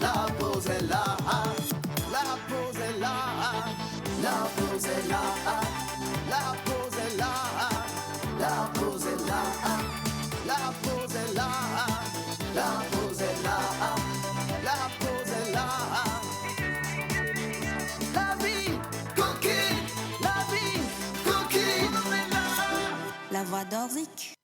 la pause est là, la pause est là, la pause est là, la pause est là, la pause est là, la pause est là, la pause est là, la pause est là. La vie coquine, la vie coquine. La voix d'Orzik.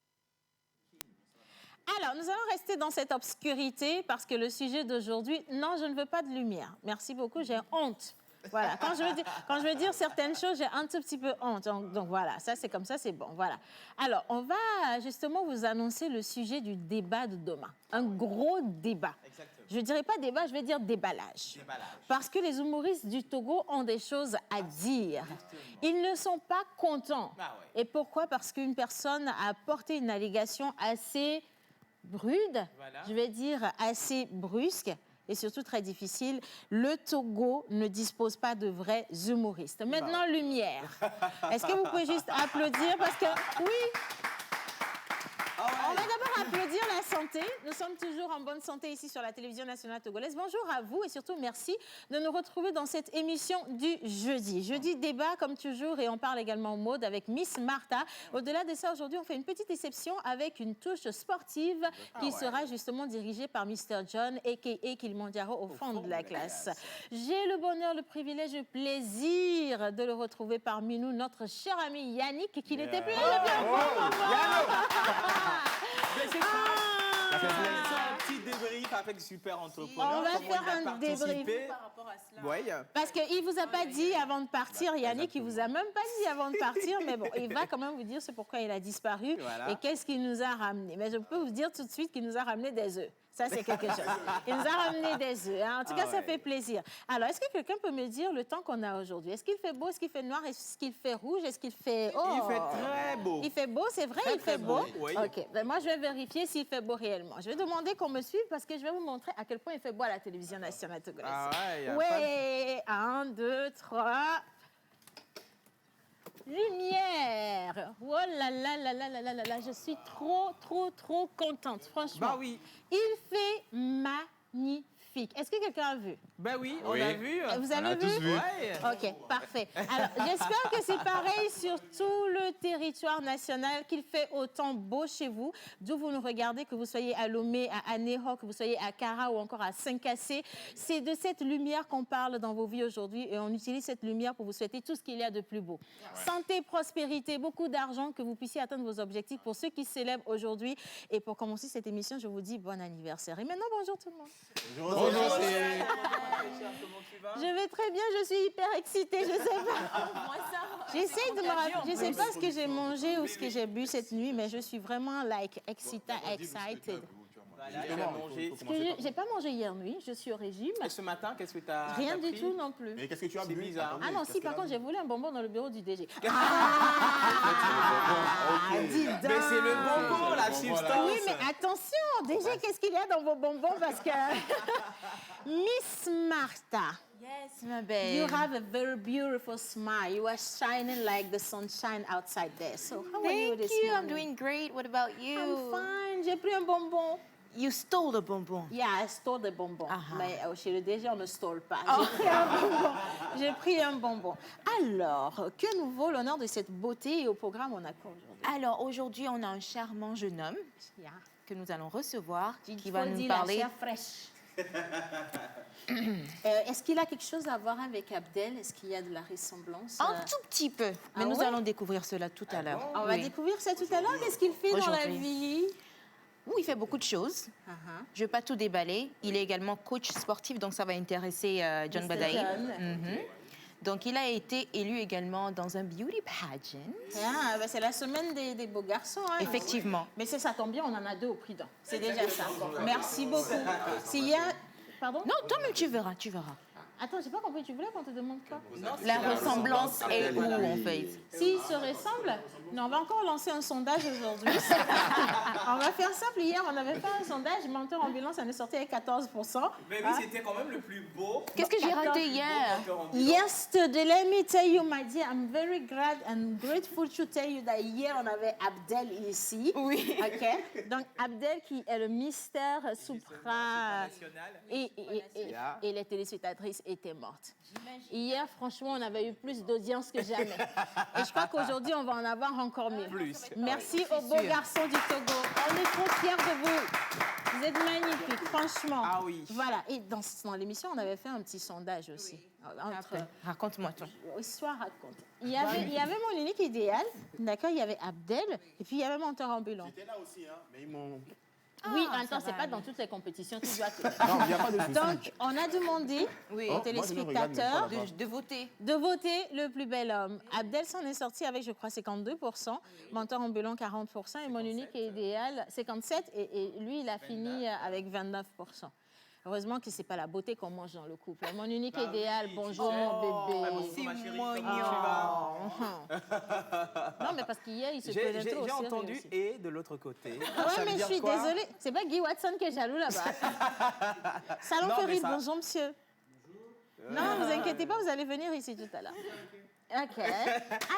Alors, nous allons rester dans cette obscurité parce que le sujet d'aujourd'hui, non, je ne veux pas de lumière. Merci beaucoup, j'ai honte. Voilà, quand je veux dire certaines choses, j'ai un tout petit peu honte. Donc voilà, ça c'est comme ça, c'est bon. Voilà. Alors, on va justement vous annoncer le sujet du débat de demain. Un gros débat. Exactement. Je ne dirais pas débat, je vais dire déballage. Parce que les humoristes du Togo ont des choses à dire. Ils ne sont pas contents. Ah ouais. Et pourquoi? Parce qu'une personne a porté une allégation assez rude, Voilà. je vais dire assez brusque et surtout très difficile. Le Togo ne dispose pas de vrais humoristes. Maintenant, lumière. Est-ce que vous pouvez juste applaudir? Parce que, oui, on va d'abord applaudir la santé. Nous sommes toujours en bonne santé ici sur la télévision nationale togolaise. Bonjour à vous et surtout merci de nous retrouver dans cette émission du jeudi. Jeudi débat comme toujours et on parle également mode avec Miss Martha. Au-delà de ça, aujourd'hui, on fait une petite exception avec une touche sportive qui sera justement dirigée par Mr. John, a.k.a. Kilimanjaro au fond de la classe. J'ai le bonheur, le privilège, le plaisir de le retrouver parmi nous, notre cher ami Yannick, qui n'était plus là depuis un Un petit débrief avec Super Entrepreneur. On va Comment faire il a un débrief. participé. Par rapport à cela. Oui. Parce qu'il ne vous a pas dit avant de partir, Yannick, il ne vous a même pas dit avant de partir, mais bon, il va quand même vous dire ce pourquoi il a disparu Voilà. et qu'est-ce qu'il nous a ramené. Mais je peux vous dire tout de suite qu'il nous a ramené des œufs. Ça, c'est quelque chose. Il nous a ramené des œufs. Hein. En tout cas, ça fait plaisir. Alors, est-ce que quelqu'un peut me dire le temps qu'on a aujourd'hui? Est-ce qu'il fait beau? Est-ce qu'il fait noir? Est-ce qu'il fait rouge? Est-ce qu'il fait... Oh! Il fait très beau. Il fait beau, c'est vrai, Très, il fait très beau. beau, oui. OK. Ben, moi, je vais vérifier s'il fait beau réellement. Je vais demander qu'on me suive parce que je vais vous montrer à quel point il fait beau à la télévision nationale togolaise. Ah ouais, y a Ouais, 1, 2, 3... Lumière! Oh là là là là là là là là, je suis trop contente, franchement. Bah oui. Il fait magnifique. Est-ce que quelqu'un a vu? Ben oui, on a vu. Vous avez vu? Ouais. OK, parfait. Alors, j'espère que c'est pareil sur tout le territoire national, qu'il fait autant beau chez vous, d'où vous nous regardez, que vous soyez à Lomé, à Aného, que vous soyez à Kara ou encore à Saint-Cassé. C'est de cette lumière qu'on parle dans vos vies aujourd'hui et on utilise cette lumière pour vous souhaiter tout ce qu'il y a de plus beau. Santé, prospérité, beaucoup d'argent, que vous puissiez atteindre vos objectifs pour ceux qui célèbrent aujourd'hui. Et pour commencer cette émission, je vous dis bon anniversaire. Et maintenant, bonjour tout le monde. Bonjour, Cyril. Comment tu vas? Je vais très bien, je suis hyper excitée, je sais pas. J'essaie de me rappeler, je sais pas ce que j'ai mangé ou ce que j'ai bu cette nuit, mais je suis vraiment excited. Voilà, tu as mangé. J'ai pas mangé hier nuit, je suis au régime. Et ce matin, qu'est-ce que tu as Rien pris? du tout non plus. Mais qu'est-ce que tu as C'est bu? bizarre. Ah non, si, par contre, j'ai voulu un bonbon dans le bureau du DG. Mais c'est le bonbon, la substance. Oui, mais attention, DG, qu'est-ce qu'il y a dans vos bonbons? Parce que Miss Martha, Yes, my babe. you have a very beautiful smile. You are shining like the sunshine outside there. So how are you Thank this you. I'm morning? doing great. What about you? I'm fine. J'ai pris un bonbon. You stole the bonbon. Yeah, I stole the bonbons. Uh-huh. Mais chez le DG, on ne stole pas. J'ai pris un bonbon. J'ai pris un bonbon. Alors, que nous vaut l'honneur de cette beauté et au programme on a quoi aujourd'hui? Alors, aujourd'hui, on a un charmant jeune homme Yeah. que nous allons recevoir qui Il va faut nous dire parler. la chair fraîche. Est-ce qu'il a quelque chose à voir avec Abdel? Est-ce qu'il y a de la ressemblance? Un tout petit peu. Mais Ah nous ouais? allons découvrir cela tout à l'heure. On va Oui. découvrir ça tout à l'heure. Qu'est-ce qu'il fait dans la Aujourd'hui. vie? Oui, il fait beaucoup de choses. Je ne vais pas tout déballer. Il est également coach sportif, donc ça va intéresser John Mr. Badaï. John. Mhm. Donc, il a été élu également dans un beauty pageant. Ah, ben c'est la semaine des beaux garçons. Hein. Effectivement. Mais c'est ça tombe bien, on en a 2 au prix d'un. C'est déjà ça. Merci beaucoup. S'il y a... Pardon? Non, toi-même, tu verras, tu verras. Attends, j'ai pas compris. Tu voulais qu'on te demande quoi? La ressemblance est où, en fait? S'ils se ressemblent? Non, on va encore lancer un sondage aujourd'hui. On va faire simple. Hier, on avait fait un sondage. Menteur ambulant, ça en est sorti avec 14%. Mais oui, c'était quand même le plus beau. Qu'est-ce que j'ai raté hier? Yesterday, let me tell you, my dear, I'm very glad and grateful to tell you that hier, on avait Abdel ici. Oui. OK? Donc, Abdel qui est le mystère supra... Et les téléspectatrices étaient mortes. Hier, franchement, on avait eu plus d'audience que jamais. Et je crois qu'aujourd'hui, on va en avoir encore mieux. Merci aux beaux garçons du Togo. On est trop fiers de vous. Vous êtes magnifiques, franchement. Ah oui. Voilà. Et dans l'émission, on avait fait un petit sondage aussi. Entre Raconte-moi, toi. Histoire raconte. Il y avait mon unique idéal, d'accord? Il y avait Abdel, et puis il y avait Menteur ambulant. J'étais là aussi, hein, mais ils m'ont... Oui, attends, c'est pas dans toutes les compétitions, tu dois te... Non, il n'y a pas de souci. Donc, on a demandé aux téléspectateurs De voter. de voter le plus bel homme. Abdel s'en est sorti avec, je crois, 52%, Menteur ambulant 40%, et mon unique et idéal 57%, et lui, il a fini avec 29%. Heureusement que c'est pas la beauté qu'on mange dans le couple. Mon unique idéal, bonjour mon bébé. C'est mignon. Non, mais parce qu'hier, il se prenait trop au J'ai sérieux entendu aussi. et de l'autre côté. Ah ouais, Ça veut mais je dire suis quoi? désolée. C'est pas Guy Watson qui est jaloux là-bas. Salon Non, mais Ferril, ça- bonjour monsieur. Non, vous inquiétez pas, vous allez venir ici tout à l'heure. OK.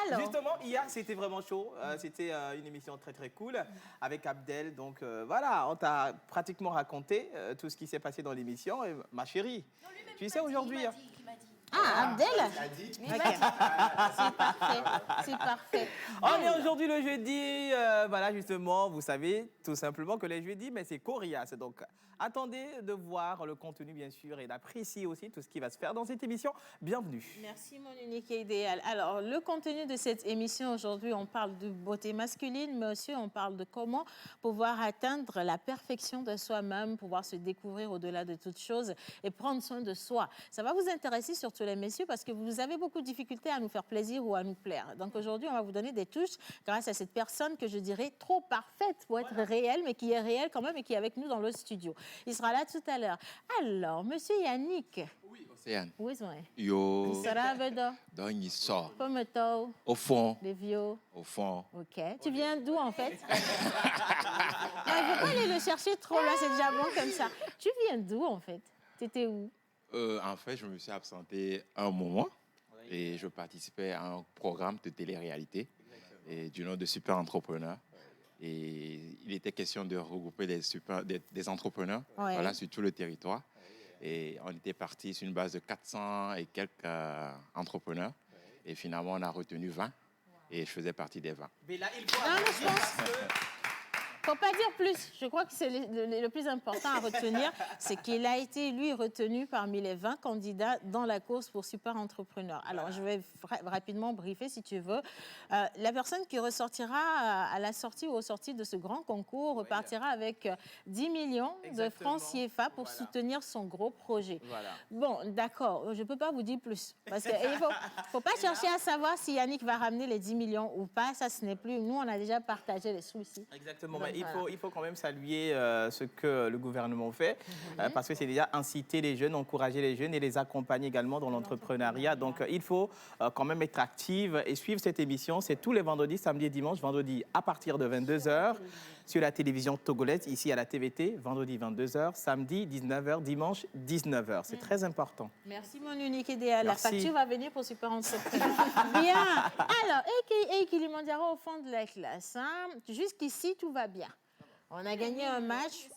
Alors, Justement, hier, c'était vraiment chaud. C'était une émission très, très cool avec Abdel. Donc, voilà, on t'a pratiquement raconté tout ce qui s'est passé dans l'émission. Et, ma chérie, tu sais, aujourd'hui... Abdel? OK. C'est parfait. C'est parfait. On est aujourd'hui le jeudi. Voilà, justement, vous savez tout simplement que les jeudis, mais c'est coriace. Donc, attendez de voir le contenu, bien sûr, et d'apprécier aussi tout ce qui va se faire dans cette émission. Bienvenue. Merci, mon unique et idéal. Alors, le contenu de cette émission aujourd'hui, on parle de beauté masculine, mais aussi on parle de comment pouvoir atteindre la perfection de soi-même, pouvoir se découvrir au-delà de toute chose et prendre soin de soi. Ça va vous intéresser surtout les messieurs parce que vous avez beaucoup de difficultés à nous faire plaisir ou à nous plaire. Donc aujourd'hui, on va vous donner des touches grâce à cette personne que je dirais trop parfaite pour être réelle, mais qui est réelle quand même et qui est avec nous dans le studio. Il sera là tout à l'heure. Alors, monsieur Yannick. Oui, Océane. Oui, c'est Yo, Il sera avec toi. donc il sort. Comme toi, Au fond, les vieux. au fond. OK. Tu viens d'où, en fait? Non, il ne faut pas aller le chercher trop là, c'est déjà bon comme ça. Tu viens d'où, en fait? Tu étais où? En fait, je me suis absenté un moment et je participais à un programme de télé-réalité et du nom de Super Entrepreneur. Et il était question de regrouper des entrepreneurs voilà, sur tout le territoire. Et on était parti sur une base de 400 et quelques entrepreneurs. Et finalement, on a retenu 20 et je faisais partie des 20. Mais là, il faut Non, mais je pense... Faut pas dire plus. Je crois que c'est le plus important à retenir, c'est qu'il a été, lui, retenu parmi les 20 candidats dans la course pour Super Entrepreneur. Alors, je vais rapidement briefer, si tu veux. La personne qui ressortira à la sortie ou au sortie de ce grand concours repartira avec 10 millions de francs CFA pour soutenir son gros projet. Voilà. Bon, d'accord, je ne peux pas vous dire plus. Parce qu'il ne faut pas chercher à savoir si Yannick va ramener les 10 millions ou pas. Ça, ce n'est plus... Nous, on a déjà partagé les sous ici. Exactement. Donc, Mais voilà. il faut quand même saluer ce que le gouvernement fait, parce que c'est déjà inciter les jeunes, encourager les jeunes et les accompagner également dans l'entrepreneuriat. Donc, il faut quand même être active et suivre cette émission. C'est tous les vendredis, samedi et dimanche. Vendredi à partir de 22h sur la télévision togolaise, ici à la TVT. Vendredi 22h, samedi 19h, dimanche 19h. C'est très important. Merci, mon unique idéal. La Merci. facture va venir pour Super Entrepreneur. Bien. Alors, et Kilimanjaro au fond de la classe. Hein. Jusqu'ici, tout va bien. On a gagné un match.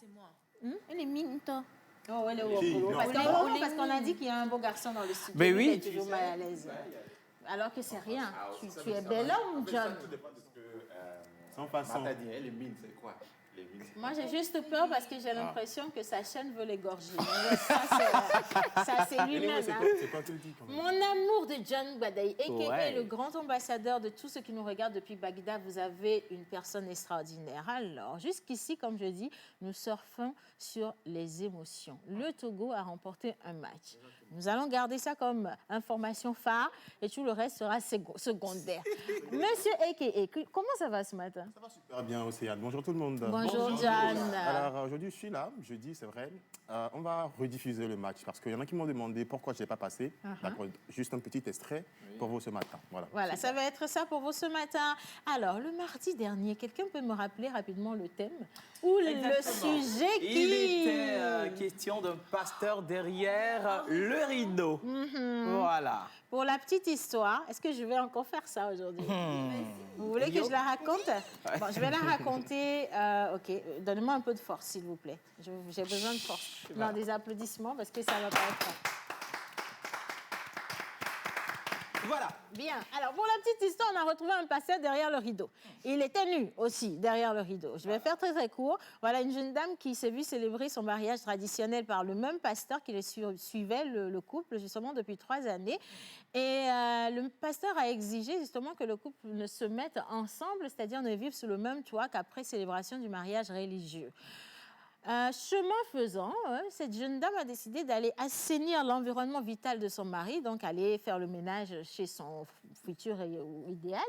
Elle est mine, toi. Oh, elle est au boulot. Parce qu'on a dit qu'il y a un beau garçon dans le studio. Mais Lui, oui. Il est toujours mal à l'aise. Alors que c'est rien. Tu es bel homme, John. Sans façon. Les mines, c'est quoi? Les mines, Moi, j'ai juste peur parce que j'ai l'impression que sa chaîne veut l'égorger. Mais ça, c'est lui-même. Hein. C'est pas tout dit quand même. Mon amour de John Gbadaye, a.k.a. Ouais. le grand ambassadeur de tous ceux qui nous regardent depuis Bagdad, vous avez une personne extraordinaire. Alors, jusqu'ici, comme je dis, nous surfons sur les émotions. Le Togo a remporté un match. Nous allons garder ça comme information phare et tout le reste sera secondaire. Monsieur a.k.a., comment ça va ce matin? Ça va super bien, Océane. Bonjour tout le monde. Bonjour, Bonjour, John. Alors aujourd'hui, je suis là, jeudi, c'est vrai. On va rediffuser le match parce qu'il y en a qui m'ont demandé pourquoi je n'ai pas passé. D'accord, juste un petit extrait pour vous ce matin. Voilà, ça va être ça pour vous ce matin. Alors, le mardi dernier, quelqu'un peut me rappeler rapidement le thème ou le sujet qui... Il était question d'un pasteur derrière le rideau. Voilà. Pour la petite histoire, est-ce que je vais encore faire ça aujourd'hui? Vous voulez que je la raconte? Bon, je vais la raconter. OK, donnez-moi un peu de force, s'il vous plaît. J'ai besoin de force. Non, des applaudissements parce que ça va pas être... Voilà. Bien. Alors, pour la petite histoire, on a retrouvé un pasteur derrière le rideau. Il était nu aussi, derrière le rideau. Je vais faire très, très court. Voilà une jeune dame qui s'est vue célébrer son mariage traditionnel par le même pasteur qui suivait le couple, justement, depuis 3 années. Et le pasteur a exigé, justement, que le couple ne se mette ensemble, c'est-à-dire ne vive sous le même toit qu'après célébration du mariage religieux. Chemin faisant, cette jeune dame a décidé d'aller assainir l'environnement vital de son mari, donc aller faire le ménage chez son futur idéal.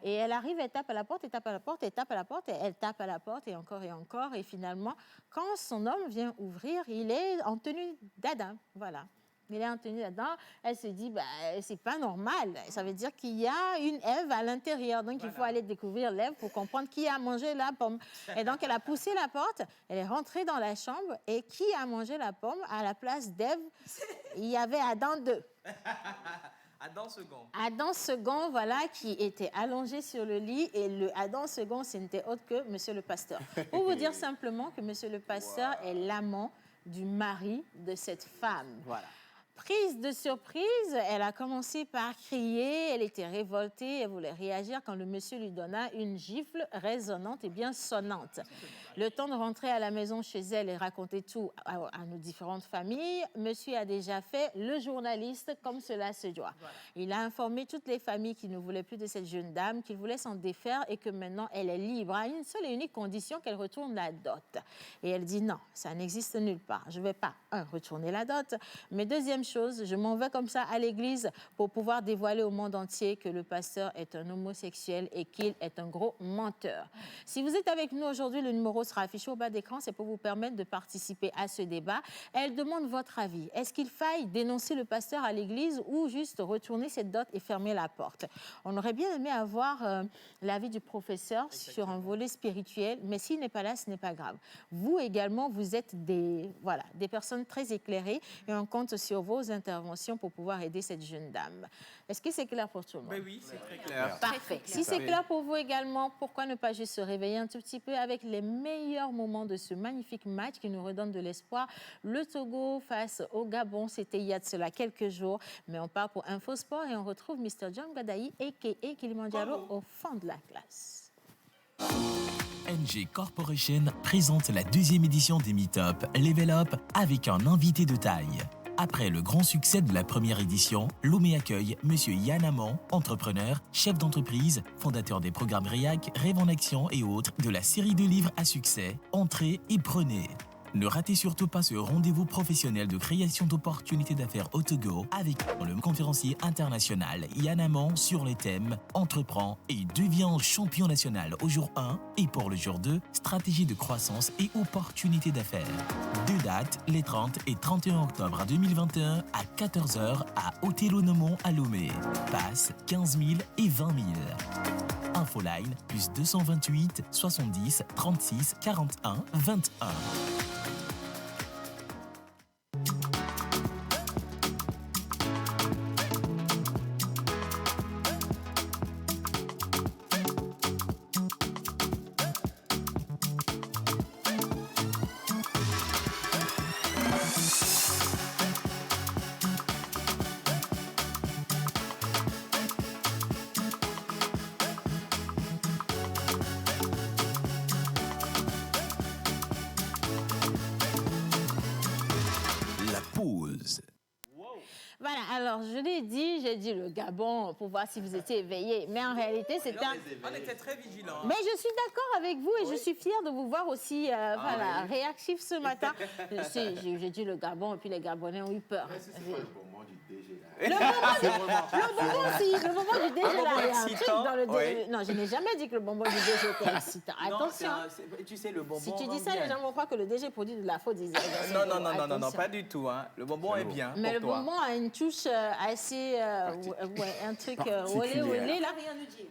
Et elle arrive, elle tape à la porte, elle tape à la porte, elle tape à la porte, et elle tape à la porte, et encore, et finalement, quand son homme vient ouvrir, il est en tenue d'Adam, voilà. Il est en tenue là-dedans. Elle se dit, c'est pas normal. Ça veut dire qu'il y a une Ève à l'intérieur. Donc, il faut aller découvrir l'Ève pour comprendre qui a mangé la pomme. Et donc, elle a poussé la porte, elle est rentrée dans la chambre. Et qui a mangé la pomme? À la place d'Ève, il y avait Adam 2. Adam second. Adam second, voilà, qui était allongé sur le lit. Et le Adam second, ce n'était autre que Monsieur le pasteur. Pour vous dire simplement que Monsieur le pasteur est l'amant du mari de cette femme. Voilà. Prise de surprise, elle a commencé par crier, elle était révoltée, elle voulait réagir quand le monsieur lui donna une gifle résonnante et bien sonnante. Le temps de rentrer à la maison chez elle et raconter tout à nos différentes familles, monsieur a déjà fait le journaliste comme cela se doit. Voilà. Il a informé toutes les familles qui ne voulaient plus de cette jeune dame, qu'il voulait s'en défaire et que maintenant elle est libre, à une seule et unique condition qu'elle retourne la dot. Et elle dit non, ça n'existe nulle part. Je ne vais pas, retourner la dot, mais deuxième chose, je m'en vais comme ça à l'église pour pouvoir dévoiler au monde entier que le pasteur est un homosexuel et qu'il est un gros menteur. Si vous êtes avec nous aujourd'hui, le numéro sera affiché au bas d'écran, c'est pour vous permettre de participer à ce débat. Elle demande votre avis. Est-ce qu'il faille dénoncer le pasteur à l'église ou juste retourner cette dot et fermer la porte? On aurait bien aimé avoir l'avis du professeur sur un volet spirituel, mais s'il n'est pas là, ce n'est pas grave. Vous également, vous êtes des personnes très éclairées et on compte sur vos interventions pour pouvoir aider cette jeune dame. Est-ce que c'est clair pour tout le monde? Oui, c'est très clair. Parfait. Si c'est clair pour vous également, pourquoi ne pas juste se réveiller un tout petit peu avec les meilleurs moments de ce magnifique match qui nous redonne de l'espoir. Le Togo face au Gabon, c'était il y a de cela quelques jours, mais on part pour Infosport et on retrouve Mr. John Gadaï, a.k.a. Kilimanjaro, au fond de la classe. NG Corporation présente la 2e édition des Meetup Level Up avec un invité de taille. Après le grand succès de la première édition, Lomé accueille M. Yann Amand, entrepreneur, chef d'entreprise, fondateur des programmes REAC, Rêve en Action et autres de la série de livres à succès. Entrez et prenez. Ne ratez surtout pas ce rendez-vous professionnel de création d'opportunités d'affaires au Togo avec le conférencier international Yann Amand sur les thèmes « Entreprends et deviens champion national » au jour 1 et pour le jour 2, stratégie de croissance et opportunités d'affaires. 2 dates, les 30 et 31 octobre 2021 à 14h à Hôtel Onomon à Lomé. Passe 15 000 et 20 000. Infoline plus 228 70 36 41 21. Voilà, alors je l'ai dit, j'ai dit le Gabon pour voir si vous étiez éveillés. Mais en réalité, c'était un... On était très vigilants. Mais je suis d'accord avec vous et je suis fière de vous voir aussi voilà, réactif ce matin. J'ai dit le Gabon et puis les Gabonais ont eu peur. Le bonbon du DG, là, il y a un truc dans le DG. Non, je n'ai jamais dit que le bonbon du DG était excitant. Attention. Tu sais, le bonbon. Si tu dis ça, les gens vont croire que le DG produit de la faute. Non, pas du tout. Hein. Le bonbon est bien. Mais le pour toi. bonbon a une touche assez. Un truc olé olé là.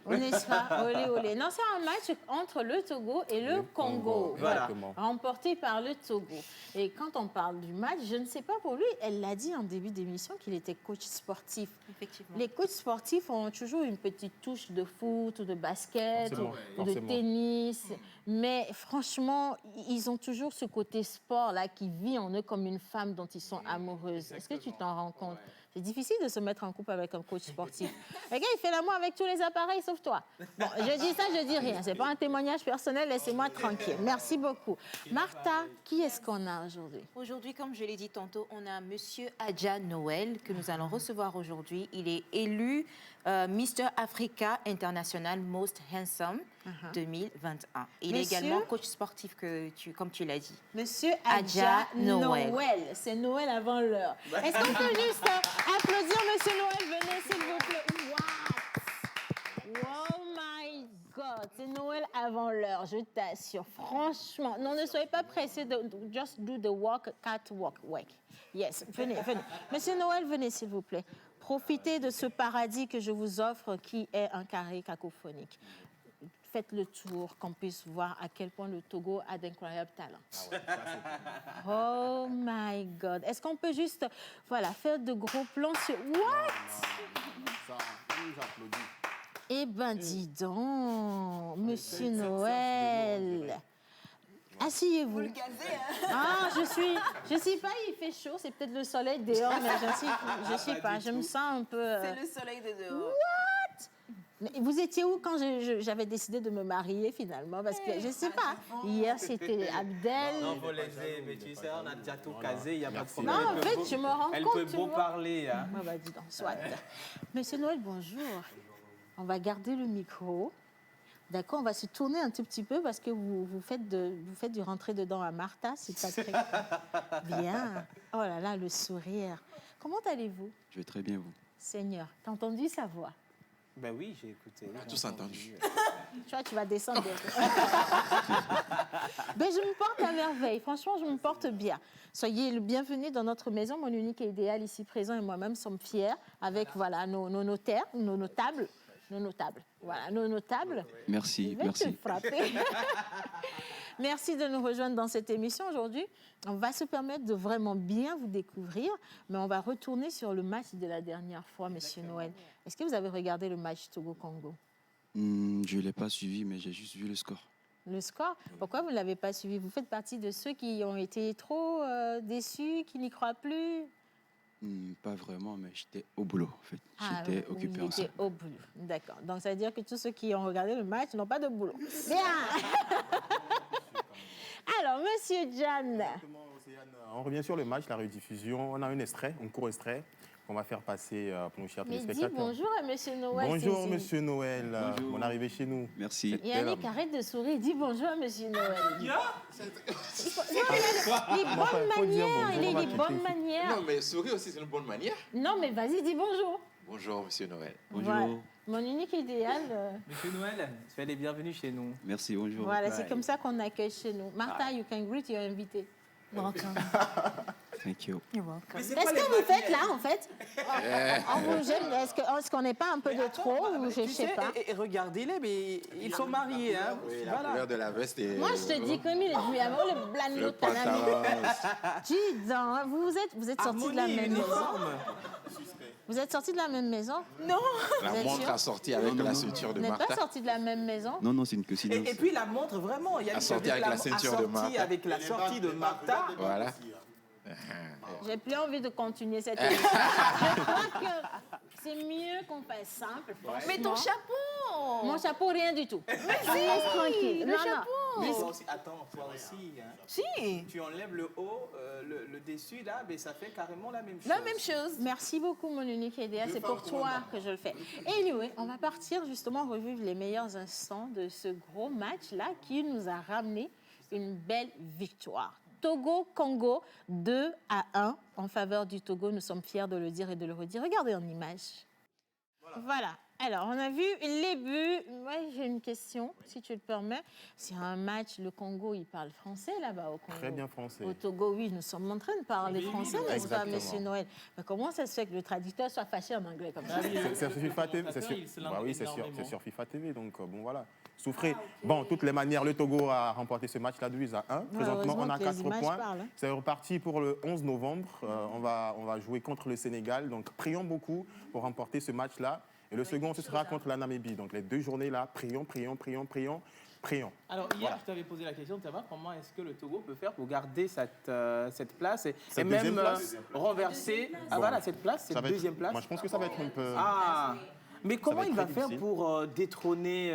On n'est pas olé olé. Non, c'est un match entre le Togo et le Congo. Voilà. Remporté par le Togo. Et quand on parle du match, je ne sais pas pour lui, elle l'a dit en début d'émission qu'il était coach sportif. Effectivement. Les coachs sportifs ont toujours une petite touche de foot ou de basket ou de tennis. Mais franchement, ils ont toujours ce côté sport-là qui vit en eux comme une femme dont ils sont amoureuses. Est-ce que tu t'en rends compte? C'est difficile de se mettre en couple avec un coach sportif. Le gars, il fait l'amour avec tous les appareils sauf toi. Bon, je dis ça, je dis rien. Ce n'est pas un témoignage personnel, laissez-moi tranquille. Merci beaucoup. Martha, qui est-ce qu'on a aujourd'hui? Aujourd'hui, comme je l'ai dit tantôt, on a Monsieur Adja Noël que nous allons recevoir aujourd'hui. Il est élu Mr. Africa International Most Handsome 2021. Il est également coach sportif, comme tu l'as dit. Monsieur Adja Noël. C'est Noël avant l'heure. Est-ce qu'on peut juste applaudir Monsieur Noël? Venez, s'il vous plaît. What? Oh my God, c'est Noël avant l'heure, je t'assure. Franchement, non, ne soyez pas pressés de just do the walk, catwalk. Yes, venez. Monsieur Noël, venez, s'il vous plaît. Profitez de ce paradis que je vous offre qui est un carré cacophonique. Faites le tour, qu'on puisse voir à quel point le Togo a d'incroyables talents. Oh my God. Est-ce qu'on peut juste faire de gros plans sur... What? Eh ben, dis donc, Monsieur Noël. Asseyez-vous. Ah, je suis pas, il fait chaud, c'est peut-être le soleil dehors, mais je sais pas, je me sens un peu... C'est le soleil de dehors. Mais vous étiez où quand j'avais décidé de me marier finalement? Parce que je sais pas. Hier c'était Abdel. Non, faut laisser, mais tu sais, on a déjà tout casé, il n'y a pas de problème. Non, en fait, je me rends compte. Elle peut beau parler. Hein. Bah, dis donc, soit. Monsieur Noël, bonjour. On va garder le micro. D'accord, on va se tourner un tout petit peu parce que vous faites du rentrer dedans à Martha, c'est pas très bien. Oh là là, le sourire. Comment allez-vous? Je vais très bien, vous. Seigneur, t'as entendu sa voix? Ben oui, j'ai écouté. On a tous entendu. Tu vois, tu vas descendre. Ben, je me porte à merveille. Franchement, je me porte bien. Soyez le bienvenu dans notre maison. Mon unique et idéal ici présent et moi-même sommes fiers avec nos notaires, nos notables. Voilà, nos notables. Merci, merci. Merci de nous rejoindre dans cette émission aujourd'hui. On va se permettre de vraiment bien vous découvrir, mais on va retourner sur le match de la dernière fois, Monsieur Noël. Est-ce que vous avez regardé le match Togo-Congo? Je ne l'ai pas suivi, mais j'ai juste vu le score. Le score? Pourquoi vous ne l'avez pas suivi? Vous faites partie de ceux qui ont été trop déçus, qui n'y croient plus? Pas vraiment, mais j'étais au boulot, en fait. J'étais occupé en ça. J'étais au boulot, d'accord. Donc, ça veut dire que tous ceux qui ont regardé le match n'ont pas de boulot. Bien. Alors, Monsieur Jan. On revient sur le match, la rediffusion. On a un court extrait qu'on va faire passer pour nos chers téléspectateurs. Dis bonjour à Monsieur Noël. Bonjour, Monsieur Noël. Bonjour. Bon arrivée chez nous. Merci. Yannick, arrête de sourire. Dis bonjour à Monsieur Noël. Il a des bonnes manières. Non, mais sourire aussi, c'est une bonne manière. Non, mais vas-y, dis bonjour. Bonjour, Monsieur Noël. Bonjour. Voilà. Mon unique idéal. Monsieur Noël, soyez les bienvenus chez nous. Merci, bonjour. Voilà, c'est comme ça qu'on accueille chez nous. Martha, you can greet your invité. Welcome. Thank you. You're welcome. Qu'est-ce que vous faites là, en fait? On vous gêne. Est-ce qu'on n'est pas un peu de trop ou je sais pas? Et regardez-les, mais ils sont mariés. Hein. Oui, la couleur de la veste est... Moi, je te dis comme il est du amour, le blano pantalon. Dis donc, vous êtes sortis de la même maison? Vous êtes sortis de la même maison? Non. La montre a sorti avec la ceinture de Vous n'êtes Martha. pas sortis de la même maison? Non, c'est une coïncidence. Et puis la montre, vraiment, il y a Assortie avec la ceinture de Martha. Avec la sortie de Martha. Voilà. J'ai plus envie de continuer cette émission. Je crois que c'est mieux qu'on fasse simple. Mais ton chapeau! Mon chapeau, rien du tout. Mais si, tranquille. le chapeau! Mais toi aussi, attends, toi aussi. Hein. Si. Tu enlèves le haut, le dessus, là, mais ça fait carrément la même chose. La même chose. Merci beaucoup, mon unique Edea. C'est pour toi que je le fais. Et anyway, on va partir justement revivre les meilleurs instants de ce gros match-là qui nous a ramené une belle victoire. Togo-Congo, 2-1 en faveur du Togo. Nous sommes fiers de le dire et de le redire. Regardez en image. Voilà. Alors, on a vu les buts. Moi, j'ai une question, si tu le permets. C'est un match, le Congo, il parle français là-bas au Congo. Très bien français. Au Togo, oui, nous sommes en train de parler français, n'est-ce pas, exactement. M. Noël? Mais comment ça se fait que le traducteur soit fâché en anglais comme ça? C'est sur FIFA TV, c'est sûr. Il se langue Bah oui, c'est énormément. sur FIFA TV, donc bon voilà. Souffrez. Bon, de toutes les manières, le Togo a remporté ce match-là 2-1. Présentement, on a heureusement que 4 les images points. parlent, hein. C'est reparti pour le 11 novembre. On va jouer contre le Sénégal. Donc, prions beaucoup pour remporter ce match-là. Et le second, ce sera contre la Namibie. Donc, les 2 journées-là, prions. Alors, hier, je t'avais posé la question de savoir comment est-ce que le Togo peut faire pour garder cette place et Cette même deuxième place renverser cette place, cette Ça va être- deuxième place. Moi, je pense que ça va être un peu... Ah, mais comment va être il va très faire difficile. pour détrôner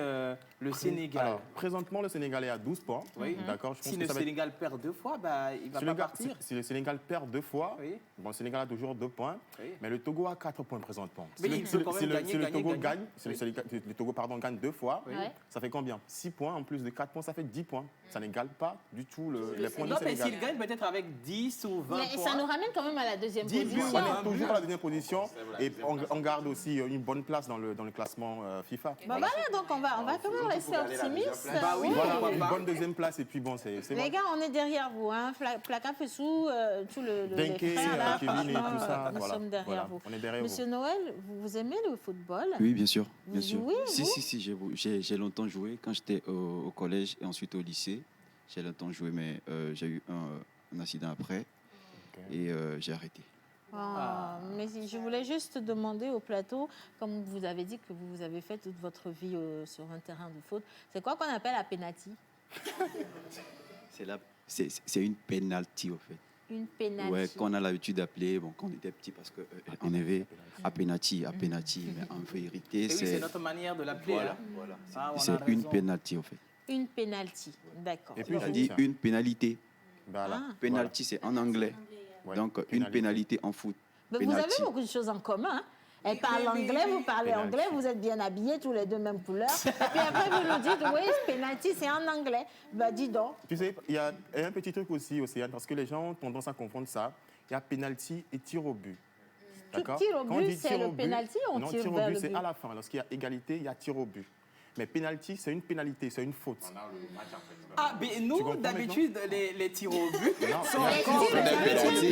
le Sénégal? Alors, présentement, le Sénégal est à 12 points. Oui. D'accord. Je pense Si que le ça va être- Sénégal perd 2 fois, bah, il va Si pas le, gars- partir. si le Sénégal perd 2 fois, Oui. bon, le Sénégal a toujours 2 points, Oui. mais le Togo a 4 points présentement. Mais il peut quand même gagner, si le gagner, Togo gagner. gagne, si le Sénégal- le Togo gagne 2 fois, Oui. ça fait combien? 6 points en plus de 4 points, ça fait 10 points. Ça n'égale pas du tout les points du Non, mais Sénégal. s'il gagne peut-être avec 10 ou 20 Mais points. ça nous ramène quand même à la deuxième 10 buts, position. On est toujours à la deuxième position et on garde aussi une bonne place dans le classement FIFA. Bah voilà, donc on va quand même rester optimiste. Bah oui. Voilà, pourquoi une pas. bonne deuxième place et puis bon, c'est Les bon. gars, on est derrière vous. Hein. Plaka Fessou, tout le Denke, les frères, là, Kevin et franchement, tout ça, nous voilà, sommes derrière voilà, vous. on est derrière Monsieur Noël, vous aimez le football? Oui, bien sûr. Vous Bien sûr. jouez, Si, vous si, si, j'ai longtemps joué. Quand j'étais au collège et ensuite au lycée, j'ai longtemps joué, mais j'ai eu un accident après et j'ai arrêté. Mais je voulais juste demander au plateau, comme vous avez dit que vous avez fait toute votre vie sur un terrain de foot, c'est quoi qu'on appelle la penalty? C'est une penalty, au fait. Une penalty. Ouais, qu'on a l'habitude d'appeler, bon, quand on était petit, parce qu'on avait à penalty, mais en vérité, Et oui, c'est c'est notre manière de l'appeler. voilà, hein. voilà. Ah, on a C'est une raison. penalty, en fait. Une penalty, d'accord. Et puis, On dit une pénalité. Voilà. Ah. Penalty, c'est en anglais. Ouais, Donc, une pénalité. pénalité en foot. Mais vous Penalty. avez beaucoup de choses en commun. Hein. Elle parle anglais, vous parlez Penalty. anglais, vous êtes bien habillés, tous les deux même couleur. Et puis après, vous nous dites, oui, penalty, c'est en anglais. Bah, dis donc. Tu sais, il y a un petit truc aussi, Océane, parce que les gens ont tendance à confondre ça. Il y a penalty et tir au but. D'accord? Tir au Quand on but, dit c'est tir le au but- penalty ou on Non, tire tir au vers but, le c'est but? à la fin. Lorsqu'il y a égalité, il y a tir au but. Mais penalty, c'est une pénalité, c'est une faute. Ah, mais Tu nous, comprends d'habitude, les tirs au but Non, sont Les encore tirs au but, Comme c'est il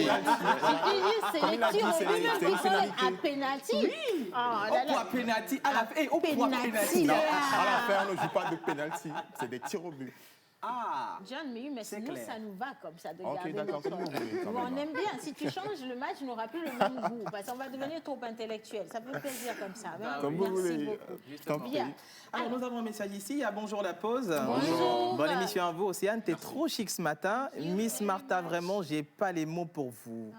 les a dit, tirs au c'est but une qui sont pénalité. à penalty. Oui. au point penalty. À la fin, et au point Penalty. penalty. non, à la fin, on ne joue pas de penalty, c'est des tirs au but. Ah, John, mais oui, mais C'est nous, clair. ça nous va comme ça de Ok, garder d'accord, notre comme vous voulez, quand Bon, on même. aime bien. Si tu changes le match, n'aura plus le même goût. Parce qu'on va devenir trop intellectuel. Ça fait plaisir comme ça. Comme vous Merci voulez. beaucoup. Tant Bien. pis. alors nous avons un message ici. Il y a bonjour la pause. Bonjour. Bonne émission à vous, Océane. T'es trop chic ce matin. Miss Martha, vraiment, j'ai pas les mots pour vous.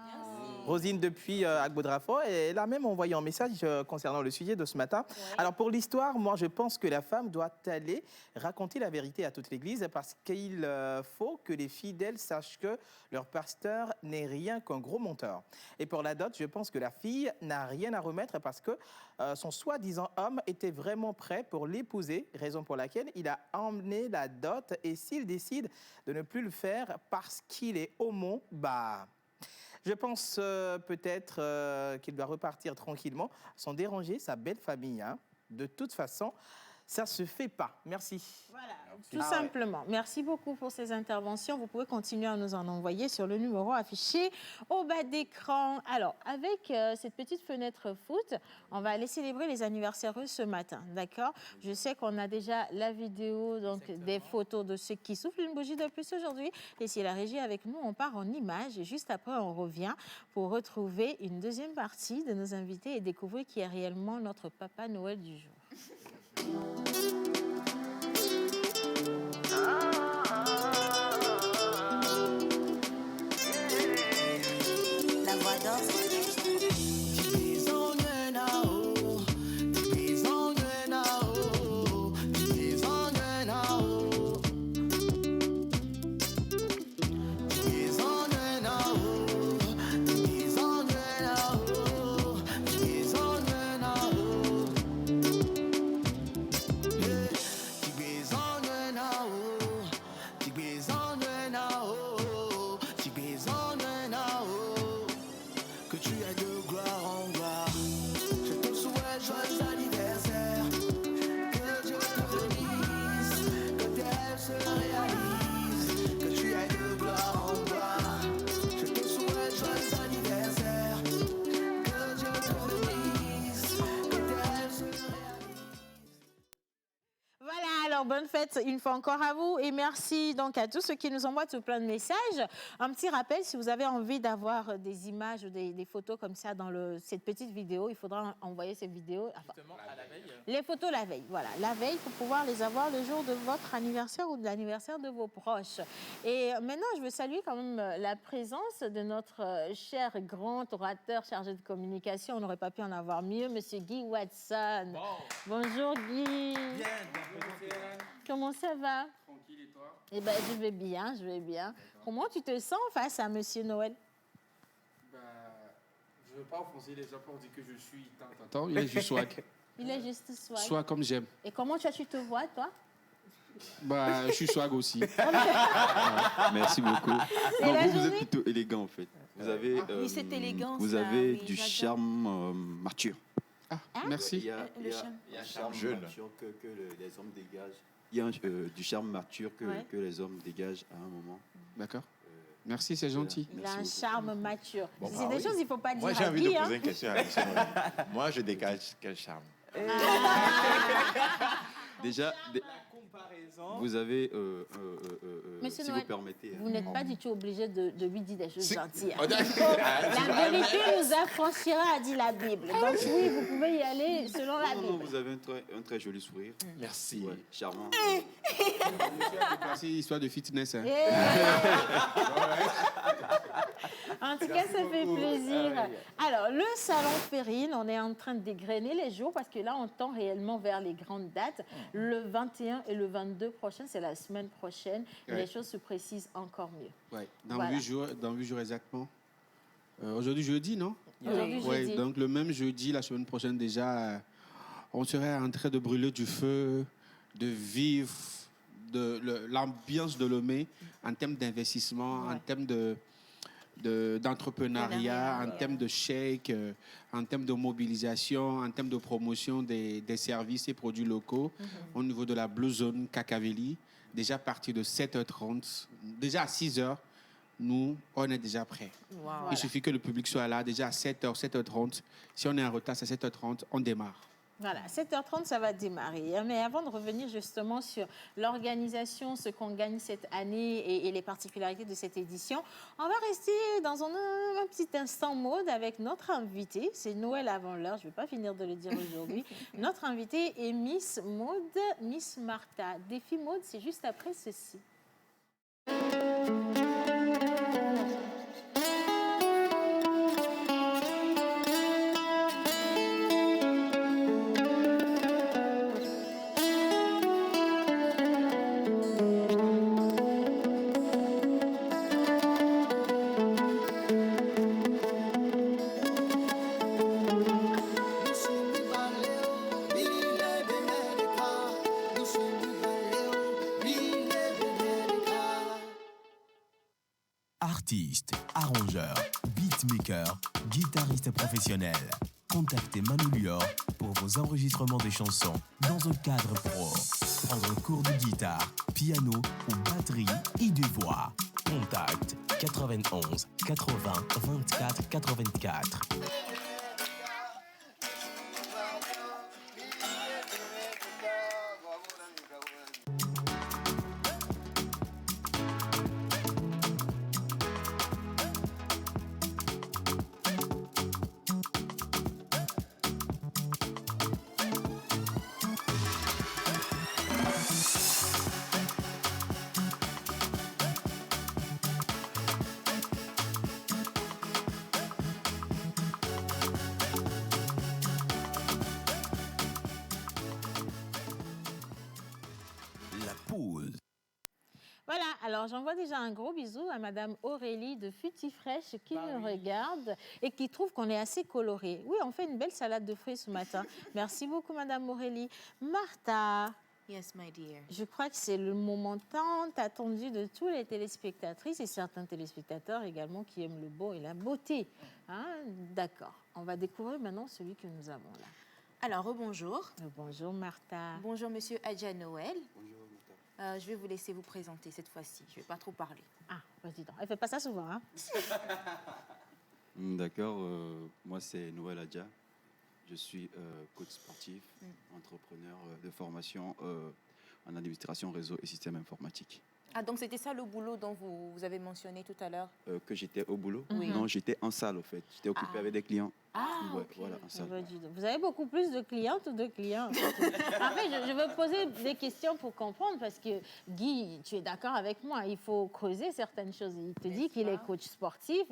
Rosine depuis Agbodrafo, et elle a même envoyé un message concernant le sujet de ce matin. Alors pour l'histoire, moi je pense que la femme doit aller raconter la vérité à toute l'Église parce qu'il faut que les fidèles sachent que leur pasteur n'est rien qu'un gros menteur. Et pour la dot, je pense que la fille n'a rien à remettre parce que son soi-disant homme était vraiment prêt pour l'épouser, raison pour laquelle il a emmené la dot, et s'il décide de ne plus le faire parce qu'il est homo, bah... Je pense peut-être qu'il doit repartir tranquillement sans déranger sa belle famille. Hein. De toute façon, ça ne se fait pas. Merci. Voilà, tout simplement. Merci beaucoup pour ces interventions. Vous pouvez continuer à nous en envoyer sur le numéro affiché au bas d'écran. Alors, avec cette petite fenêtre foot, on va aller célébrer les anniversaires ce matin, d'accord? Je sais qu'on a déjà la vidéo, donc des photos de ceux qui soufflent une bougie de plus aujourd'hui. Et si la régie est avec nous, on part en images et juste après, on revient pour retrouver une deuxième partie de nos invités et découvrir qui est réellement notre Papa Noël du jour. La voix d'or. que tu ailles de gloire en gloire. Je te souhaite joyeux anniversaire, que Dieu te bénisse, que tes rêves se réalisent, que tu ailles de gloire en gloire. Je te souhaite joyeux anniversaire, que Dieu te bénisse, que tes rêves se réalisent. Voilà, alors bonne fête une fois encore à vous et merci donc à tous ceux qui nous envoient tout plein de messages. Un petit rappel, si vous avez envie d'avoir des images ou des photos comme ça dans cette petite vidéo, il faudra envoyer ces vidéos. Enfin, Justement, à la veille. les photos la veille, voilà. La veille pour pouvoir les avoir le jour de votre anniversaire ou de l'anniversaire de vos proches. Et maintenant, je veux saluer quand même la présence de notre cher grand orateur chargé de communication. On n'aurait pas pu en avoir mieux, Monsieur Guy Watson. Bonjour Guy. Comment ça va? Tranquille, et toi? Eh ben, je vais bien, je vais bien. Comment tu te sens face à Monsieur Noël? Bah, je ne veux pas offenser les gens pour dire que je suis tant. Il est juste swag. Il est juste swag. Swag comme j'aime. Et comment tu te vois, toi? Bah, je suis swag aussi. Merci beaucoup. C'est Non, la vous êtes journée. plutôt élégant en fait. Vous avez, Oui, cette élégance, vous là, avez oui, du j'adore. charme mature. Ah, merci. Il y a un charme jeune. mature que les hommes dégagent. Il y a du charme mature Ouais. que les hommes dégagent à un moment. D'accord. Merci, c'est gentil. Il a un charme mature. Bon, C'est bah des oui. choses qu'il ne faut pas dire Moi, j'ai à envie Guy, de hein. poser une question à M. Noël. Moi, je dégage quel charme. Déjà, La comparaison. vous avez, Monsieur si Noël, vous permettez, Vous n'êtes pas du tout obligé de lui dire des choses gentilles. Oh, d'accord. La vérité nous affranchira, a dit la Bible. Donc oui, vous pouvez y aller selon la non, Bible. vous avez un très joli sourire. Merci. Ouais, charmant. C'est histoire de fitness. Hein. En tout cas, ça fait plaisir. Alors, le salon Férine, on est en train de dégrainer les jours parce que là, on tend réellement vers les grandes dates. Le 21 et le 22 prochain, c'est la semaine prochaine. Et Ouais. les choses se précisent encore mieux. Ouais. Voilà. Dans 8 jours exactement. Aujourd'hui, jeudi, non? Aujourd'hui, Ouais, jeudi. donc le même jeudi, la semaine prochaine déjà, on serait en train de brûler du feu, de vivre l'ambiance de Lomé en termes d'investissement, en termes d'entrepreneuriat, en termes de chèques, en termes de mobilisation, en termes de promotion des services et produits locaux au niveau de la Blue Zone Cacavelli. Déjà à partir de 7h30, déjà à 6h, nous, on est déjà prêts. Voilà. Il suffit que le public soit là déjà à 7h, 7h30. Si on est en retard, c'est 7h30, on démarre. Voilà, 7h30, ça va démarrer. Mais avant de revenir justement sur l'organisation, ce qu'on gagne cette année et les particularités de cette édition, on va rester dans un petit instant mode avec notre invité. C'est Noël avant l'heure, je ne vais pas finir de le dire aujourd'hui. Notre invité est Miss Mode, Miss Martha. Défi Mode, c'est juste après ceci. Artiste, arrangeur, beatmaker, guitariste professionnel. Contactez Manu Lior pour vos enregistrements de chansons dans un cadre pro. Prendre un cours de guitare, piano ou batterie et de voix. Contact 91 80 24 84. La pause. Voilà, alors j'envoie déjà un gros bisou à Madame Aurélie de Futifresh qui nous regarde et qui trouve qu'on est assez coloré. Oui, on fait une belle salade de fruits ce matin. Merci beaucoup, Madame Aurélie. Martha, Yes, my dear. Je crois que c'est le moment tant attendu de tous les téléspectatrices et certains téléspectateurs également qui aiment le beau et la beauté. Hein? D'accord. On va découvrir maintenant celui que nous avons là. Alors, rebonjour. Bonjour Martha. Bonjour, monsieur Adja Noël. Bonjour, je vais vous laisser vous présenter cette fois-ci. Je ne vais pas trop parler. Ah, vas-y donc. Elle ne fait pas ça souvent, hein? D'accord, moi c'est Noël Adja. Je suis coach sportif, entrepreneur de formation en administration réseau et système informatique. Ah, donc c'était ça le boulot dont vous avez mentionné tout à l'heure? Que j'étais au boulot? Oui. Non, j'étais en salle au fait. J'étais occupé avec des clients. Ah, Ouais, ok. voilà, en salle. Vous avez beaucoup plus de clientes ou de clients? En fait, je veux poser des questions pour comprendre parce que Guy, tu es d'accord avec moi, il faut creuser certaines choses. Il te dit qu'il est coach sportif.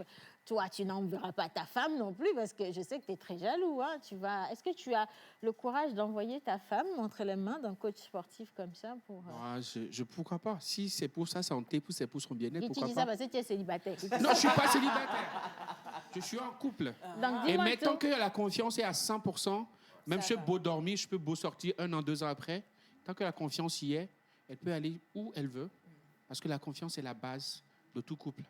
Toi, tu n'enverras pas ta femme non plus parce que je sais que tu es très jaloux. Hein. Est-ce que tu as le courage d'envoyer ta femme entre les mains d'un coach sportif comme ça pour... Pourquoi pas? Si c'est pour sa santé, c'est pour son bien-être, Guy, tu pourquoi dis pas? ça parce que tu es célibataire. Non, je ne suis pas célibataire. Je suis en couple. Donc, Et dis-moi maintenant tout. que la confiance est à 100%, même je peux beau dormir, je peux beau sortir 1 an, 2 ans après, tant que la confiance y est, elle peut aller où elle veut, parce que la confiance est la base de tout couple.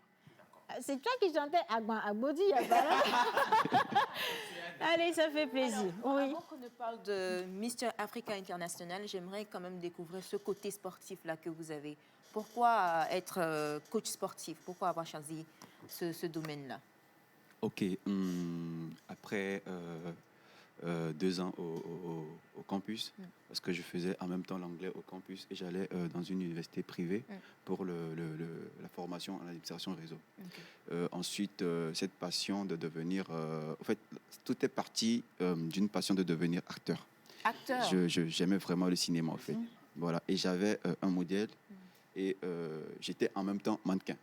C'est toi qui chantais Agban Agbodi, Allez, ça fait plaisir. Oui. Avant qu'on ne parle de Mr. Africa International, j'aimerais quand même découvrir ce côté sportif-là que vous avez. Pourquoi être coach sportif? Pourquoi avoir choisi ce domaine-là? Ok, après 2 ans au campus, parce que je faisais en même temps l'anglais au campus et j'allais dans une université privée pour la formation en administration réseau. Okay. Ensuite, cette passion de devenir... en fait, tout est parti d'une passion de devenir acteur. Acteur? J'aimais vraiment le cinéma, en fait. Voilà. Et j'avais un modèle et j'étais en même temps mannequin.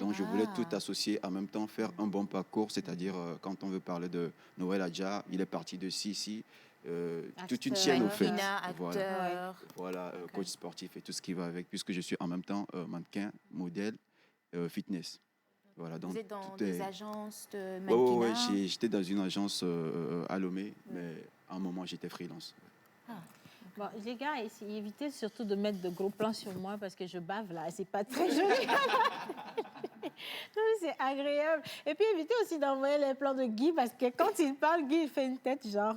Donc, je voulais tout associer, en même temps faire un bon parcours, c'est-à-dire quand on veut parler de Noël Adja, il est parti de toute une chaîne au fait. Voilà, coach sportif et tout ce qui va avec, puisque je suis en même temps mannequin, modèle, fitness. Voilà, donc, vous êtes dans des agences de mannequinat? Oui, j'étais dans une agence à Lomé, mais à un moment, j'étais freelance. Bon, les gars, évitez surtout de mettre de gros plans sur moi parce que je bave là, c'est pas très joli. Non, c'est agréable. Et puis évitez aussi d'envoyer les plans de Guy parce que quand il parle, Guy il fait une tête genre.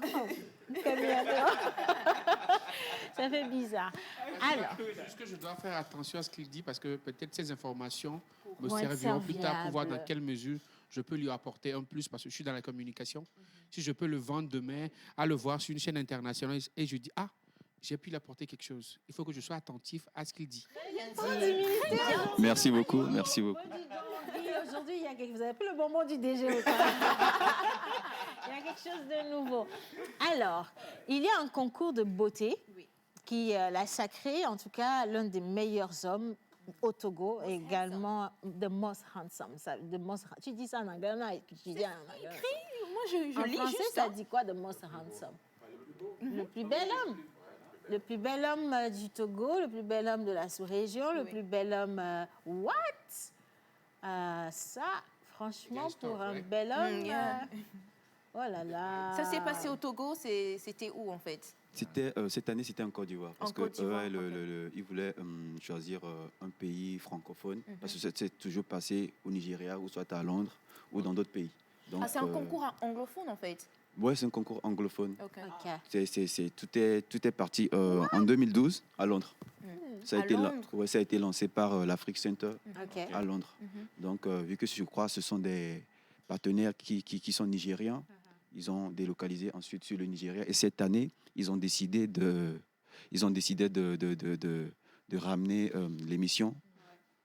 Ça fait bizarre. Alors. Juste que je dois faire attention à ce qu'il dit parce que peut-être ces informations me Vont être serviront plus tard pour voir dans serviables. quelle mesure je peux lui apporter un plus parce que je suis dans la communication. Si je peux le vendre demain, à le voir sur une chaîne internationale et je dis « Ah, j'ai pu lui apporter quelque chose. Il faut que je sois attentif à ce qu'il dit. » Merci beaucoup, merci beaucoup. Aujourd'hui, vous avez pris le bonbon du DG. Il y a quelque chose de nouveau. Alors, il y a un concours de beauté qui l'a sacré, en tout cas, l'un des meilleurs hommes au Togo, et également the most handsome. Tu dis ça en anglais? Non, tu dis en anglais. Moi, je lis français, juste ça dit quoi, the most handsome? Le plus bel homme. Le plus bel homme du Togo, le plus bel homme de la sous-région, le plus bel homme... what? Ça, franchement, pour un bel homme... oh là là. Ça s'est passé au Togo, c'était où en fait? Cette année, c'était en Côte d'Ivoire. Parce qu'ils voulaient choisir un pays francophone. Parce que c'est toujours passé au Nigeria, ou soit à Londres, ou dans d'autres pays. Donc, c'est un concours anglophone en fait? Oui, c'est un concours anglophone. Okay. Tout est parti en 2012 à Londres. Ça a été lancé par l'Afrique Center à Londres. Donc, vu que je crois que ce sont des partenaires qui sont nigérians, ils ont délocalisé ensuite sur le Nigeria. Et cette année, ils ont décidé de ramener l'émission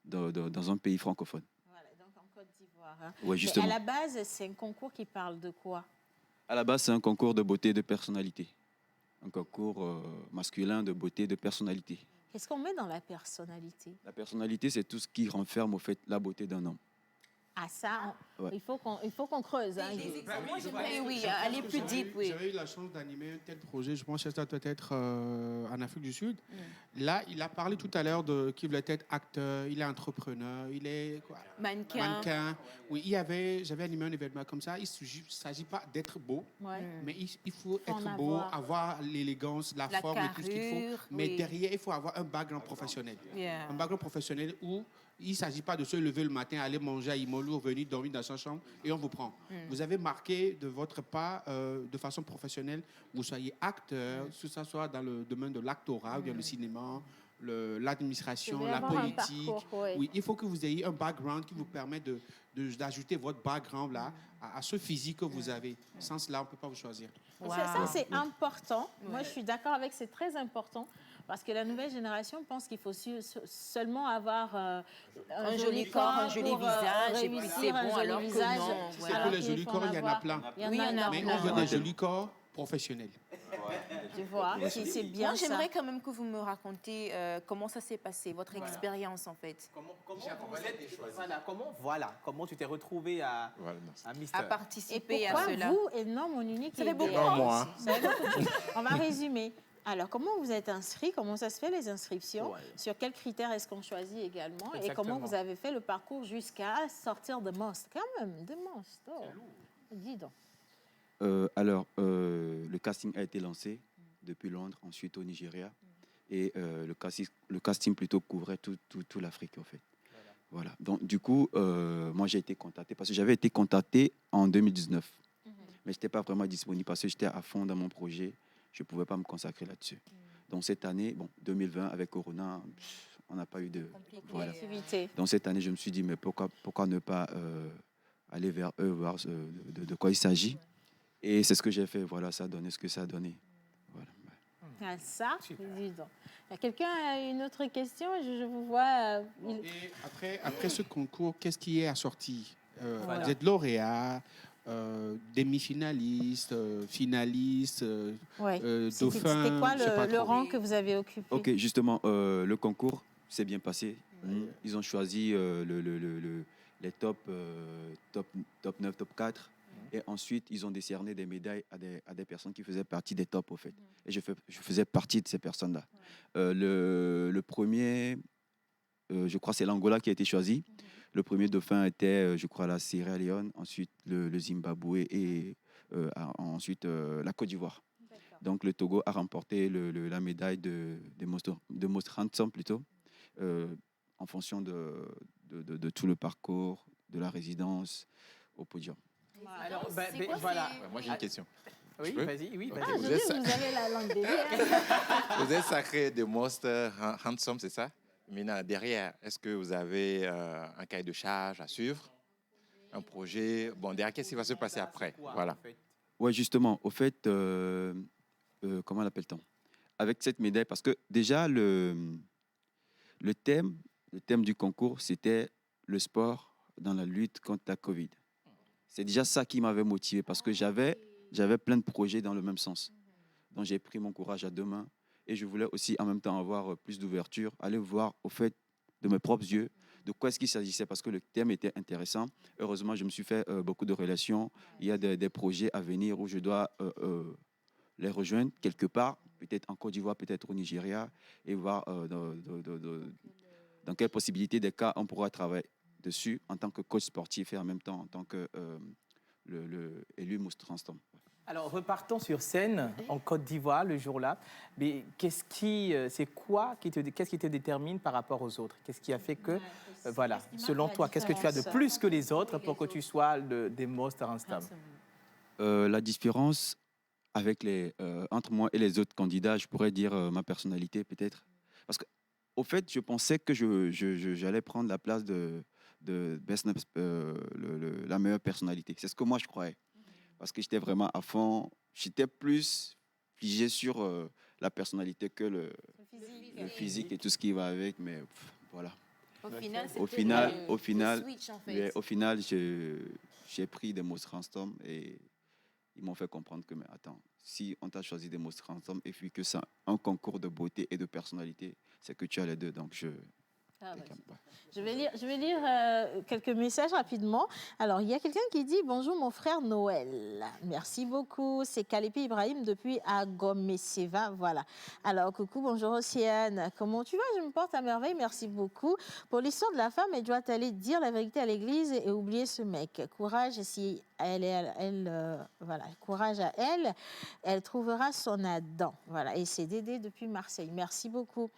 dans un pays francophone. Voilà, donc en Côte d'Ivoire. Hein. Ouais, justement. Mais à la base, c'est un concours qui parle de quoi? À la base, c'est un concours de beauté et de personnalité. Un concours masculin de beauté et de personnalité. Qu'est-ce qu'on met dans la personnalité? La personnalité, c'est tout ce qui renferme au fait la beauté d'un homme. Ah ça, Ouais. il faut qu'on creuse. Hein, Guy. Moi, j'aimerais, oui, aller plus deep, oui. J'avais eu la chance d'animer un tel projet, je pense que c'était peut-être en Afrique du Sud. Là, il a parlé tout à l'heure de qu'il voulait être acteur, il est entrepreneur, il est quoi, mannequin. Oui, j'avais animé un événement comme ça. Il ne s'agit pas d'être beau, Ouais. mais il faut Faut en être beau, avoir. avoir l'élégance, la forme et tout ce qu'il faut. carrure, Mais oui. derrière, il faut avoir un background professionnel. Yeah. Un background professionnel où il ne s'agit pas de se lever le matin, aller manger à Imolu, ou venir dormir dans sa chambre et on vous prend. Vous avez marqué de votre part, de façon professionnelle, vous soyez acteur, que ce soit dans le domaine de l'actorat, ou bien le cinéma, l'administration, Vous devez la avoir un politique. parcours, oui. Oui, il faut que vous ayez un background qui vous permet d'ajouter votre background là, à ce physique que vous avez. Sans cela, on ne peut pas vous choisir. Ça, c'est important. Moi, je suis d'accord avec, c'est très important. Parce que la nouvelle génération pense qu'il faut seulement avoir un joli corps, un joli pour, visage, et puis réussir c'est un bon, joli alors que visage. non. Si c'est Alors pour les qu'il jolis faut corps, en il y en a avoir. plein. Il y en Oui, a il y en a Mais plein. on veut des jolis corps professionnels. Tu vois, c'est bien Moi, ça. j'aimerais quand même que vous me racontiez comment ça s'est passé, votre expérience en fait, Comment tu t'es retrouvé à Mister à Et participer à pourquoi cela. vous et non mon unique Ça fait idéal? beaucoup. Non, moi. Ça fait beaucoup de choses. On va résumer. Alors, comment vous êtes inscrit? Comment ça se fait les inscriptions? Ouais. Sur quels critères est-ce qu'on choisit également? Et Exactement. comment vous avez fait le parcours jusqu'à sortir de Most? Quand même, de Most. Oh. Dis donc. Le casting a été lancé depuis Londres, ensuite au Nigeria. Et le casting plutôt couvrait toute l'Afrique, en fait. Voilà. Donc, du coup, moi, j'ai été contacté parce que j'avais été contacté en 2019. Mais je n'étais pas vraiment disponible parce que j'étais à fond dans mon projet. Je ne pouvais pas me consacrer là-dessus. Donc, cette année, 2020, avec Corona, on n'a pas eu de... Voilà. Activité. Donc, cette année, je me suis dit, mais pourquoi ne pas aller vers eux, voir de quoi il s'agit. Et c'est ce que j'ai fait. Voilà, ça a donné ce que ça a donné. Voilà. Ah, ça, dis donc. Il y a quelqu'un a une autre question? Je vous vois. Et après ce concours, qu'est-ce qui est assorti Voilà. Vous êtes lauréat, demi-finaliste, finaliste, Ouais. dauphin. C'était quoi je sais pas le trop. rang que vous avez occupé? Ok, justement, le concours s'est bien passé. Ils ont choisi les top 9, top 4. Et ensuite, ils ont décerné des médailles à des personnes qui faisaient partie des tops, au fait. Et je faisais partie de ces personnes-là. Le premier, je crois, c'est l'Angola qui a été choisi. Le premier dauphin était, je crois, la Sierra Leone, ensuite le Zimbabwe et ensuite la Côte d'Ivoire. Donc, le Togo a remporté la médaille de Most Handsome, plutôt, en fonction de tout le parcours, de la résidence au podium. Alors, Ouais, moi, j'ai une question. Oui, Je peux? vas-y, oui, Ok, vas-y. vous Je êtes dis, vous avez la langue des Vous êtes sacré de Most Handsome, c'est ça? Maintenant, derrière, est-ce que vous avez un cahier de charge à suivre? Un projet? Bon, derrière, qu'est-ce qui va se passer après? Voilà. Ouais, justement, au fait, comment l'appelle-t-on? Avec cette médaille, parce que déjà, le thème du concours, c'était le sport dans la lutte contre la Covid. C'est déjà ça qui m'avait motivé, parce que j'avais plein de projets dans le même sens. Donc, j'ai pris mon courage à deux mains et je voulais aussi en même temps avoir plus d'ouverture, aller voir au fait de mes propres yeux de quoi est-ce qu'il s'agissait, parce que le thème était intéressant. Heureusement, je me suis fait beaucoup de relations. Il y a des projets à venir où je dois les rejoindre quelque part, peut-être en Côte d'Ivoire, peut-être au Nigeria, et voir dans quelles possibilités des cas on pourra travailler dessus en tant que coach sportif et en même temps en tant que élu Most Handsome. Alors, repartons sur scène en Côte d'Ivoire le jour-là. Mais qu'est-ce qui te détermine par rapport aux autres? Qu'est-ce qui a fait que, voilà, selon toi, qu'est-ce que tu as de plus que les autres pour que tu sois des Most Handsome? La différence avec entre moi et les autres candidats, je pourrais dire ma personnalité peut-être. Parce qu'au fait, je pensais que j'allais prendre la place de la meilleure personnalité. C'est ce que moi je croyais. Parce que j'étais vraiment à fond. J'étais plus figé sur la personnalité que le physique et tout ce qui va avec. Mais voilà. Au final, switch, en fait. au final, j'ai pris des Most Handsome et ils m'ont fait comprendre que, mais attends, si on t'a choisi des Most Handsome et puis que c'est un concours de beauté et de personnalité, c'est que tu as les deux. Donc, Ah, je vais lire quelques messages rapidement. Alors, il y a quelqu'un qui dit « Bonjour mon frère Noël ». Merci beaucoup. C'est Kalepi Ibrahim depuis Agomeseva. Voilà. Alors, coucou, bonjour Océane. Comment tu vas? Je me porte à merveille. Merci beaucoup. Pour l'histoire de la femme, elle doit aller dire la vérité à l'église et oublier ce mec. Courage si voilà, courage à elle. Elle trouvera son Adam. Voilà. Et c'est Dédé depuis Marseille. Merci beaucoup.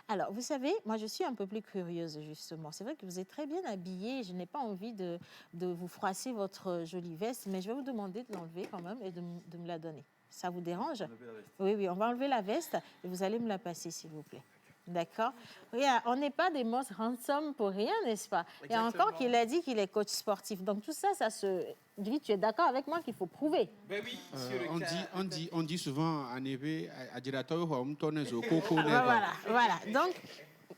Alors, vous savez, moi, je suis un peu plus curieuse, justement. C'est vrai que vous êtes très bien habillée. Je n'ai pas envie de vous froisser votre jolie veste, mais je vais vous demander de l'enlever quand même et de me la donner. Ça vous dérange? Oui, on va enlever la veste et vous allez me la passer, s'il vous plaît. D'accord. Oui, on n'est pas des most handsome pour rien, n'est-ce pas? Et encore qu'il a dit qu'il est coach sportif. Donc tout ça, ça se... Tu es d'accord avec moi qu'il faut prouver? Ben oui, On dit souvent en effet, voilà. Donc,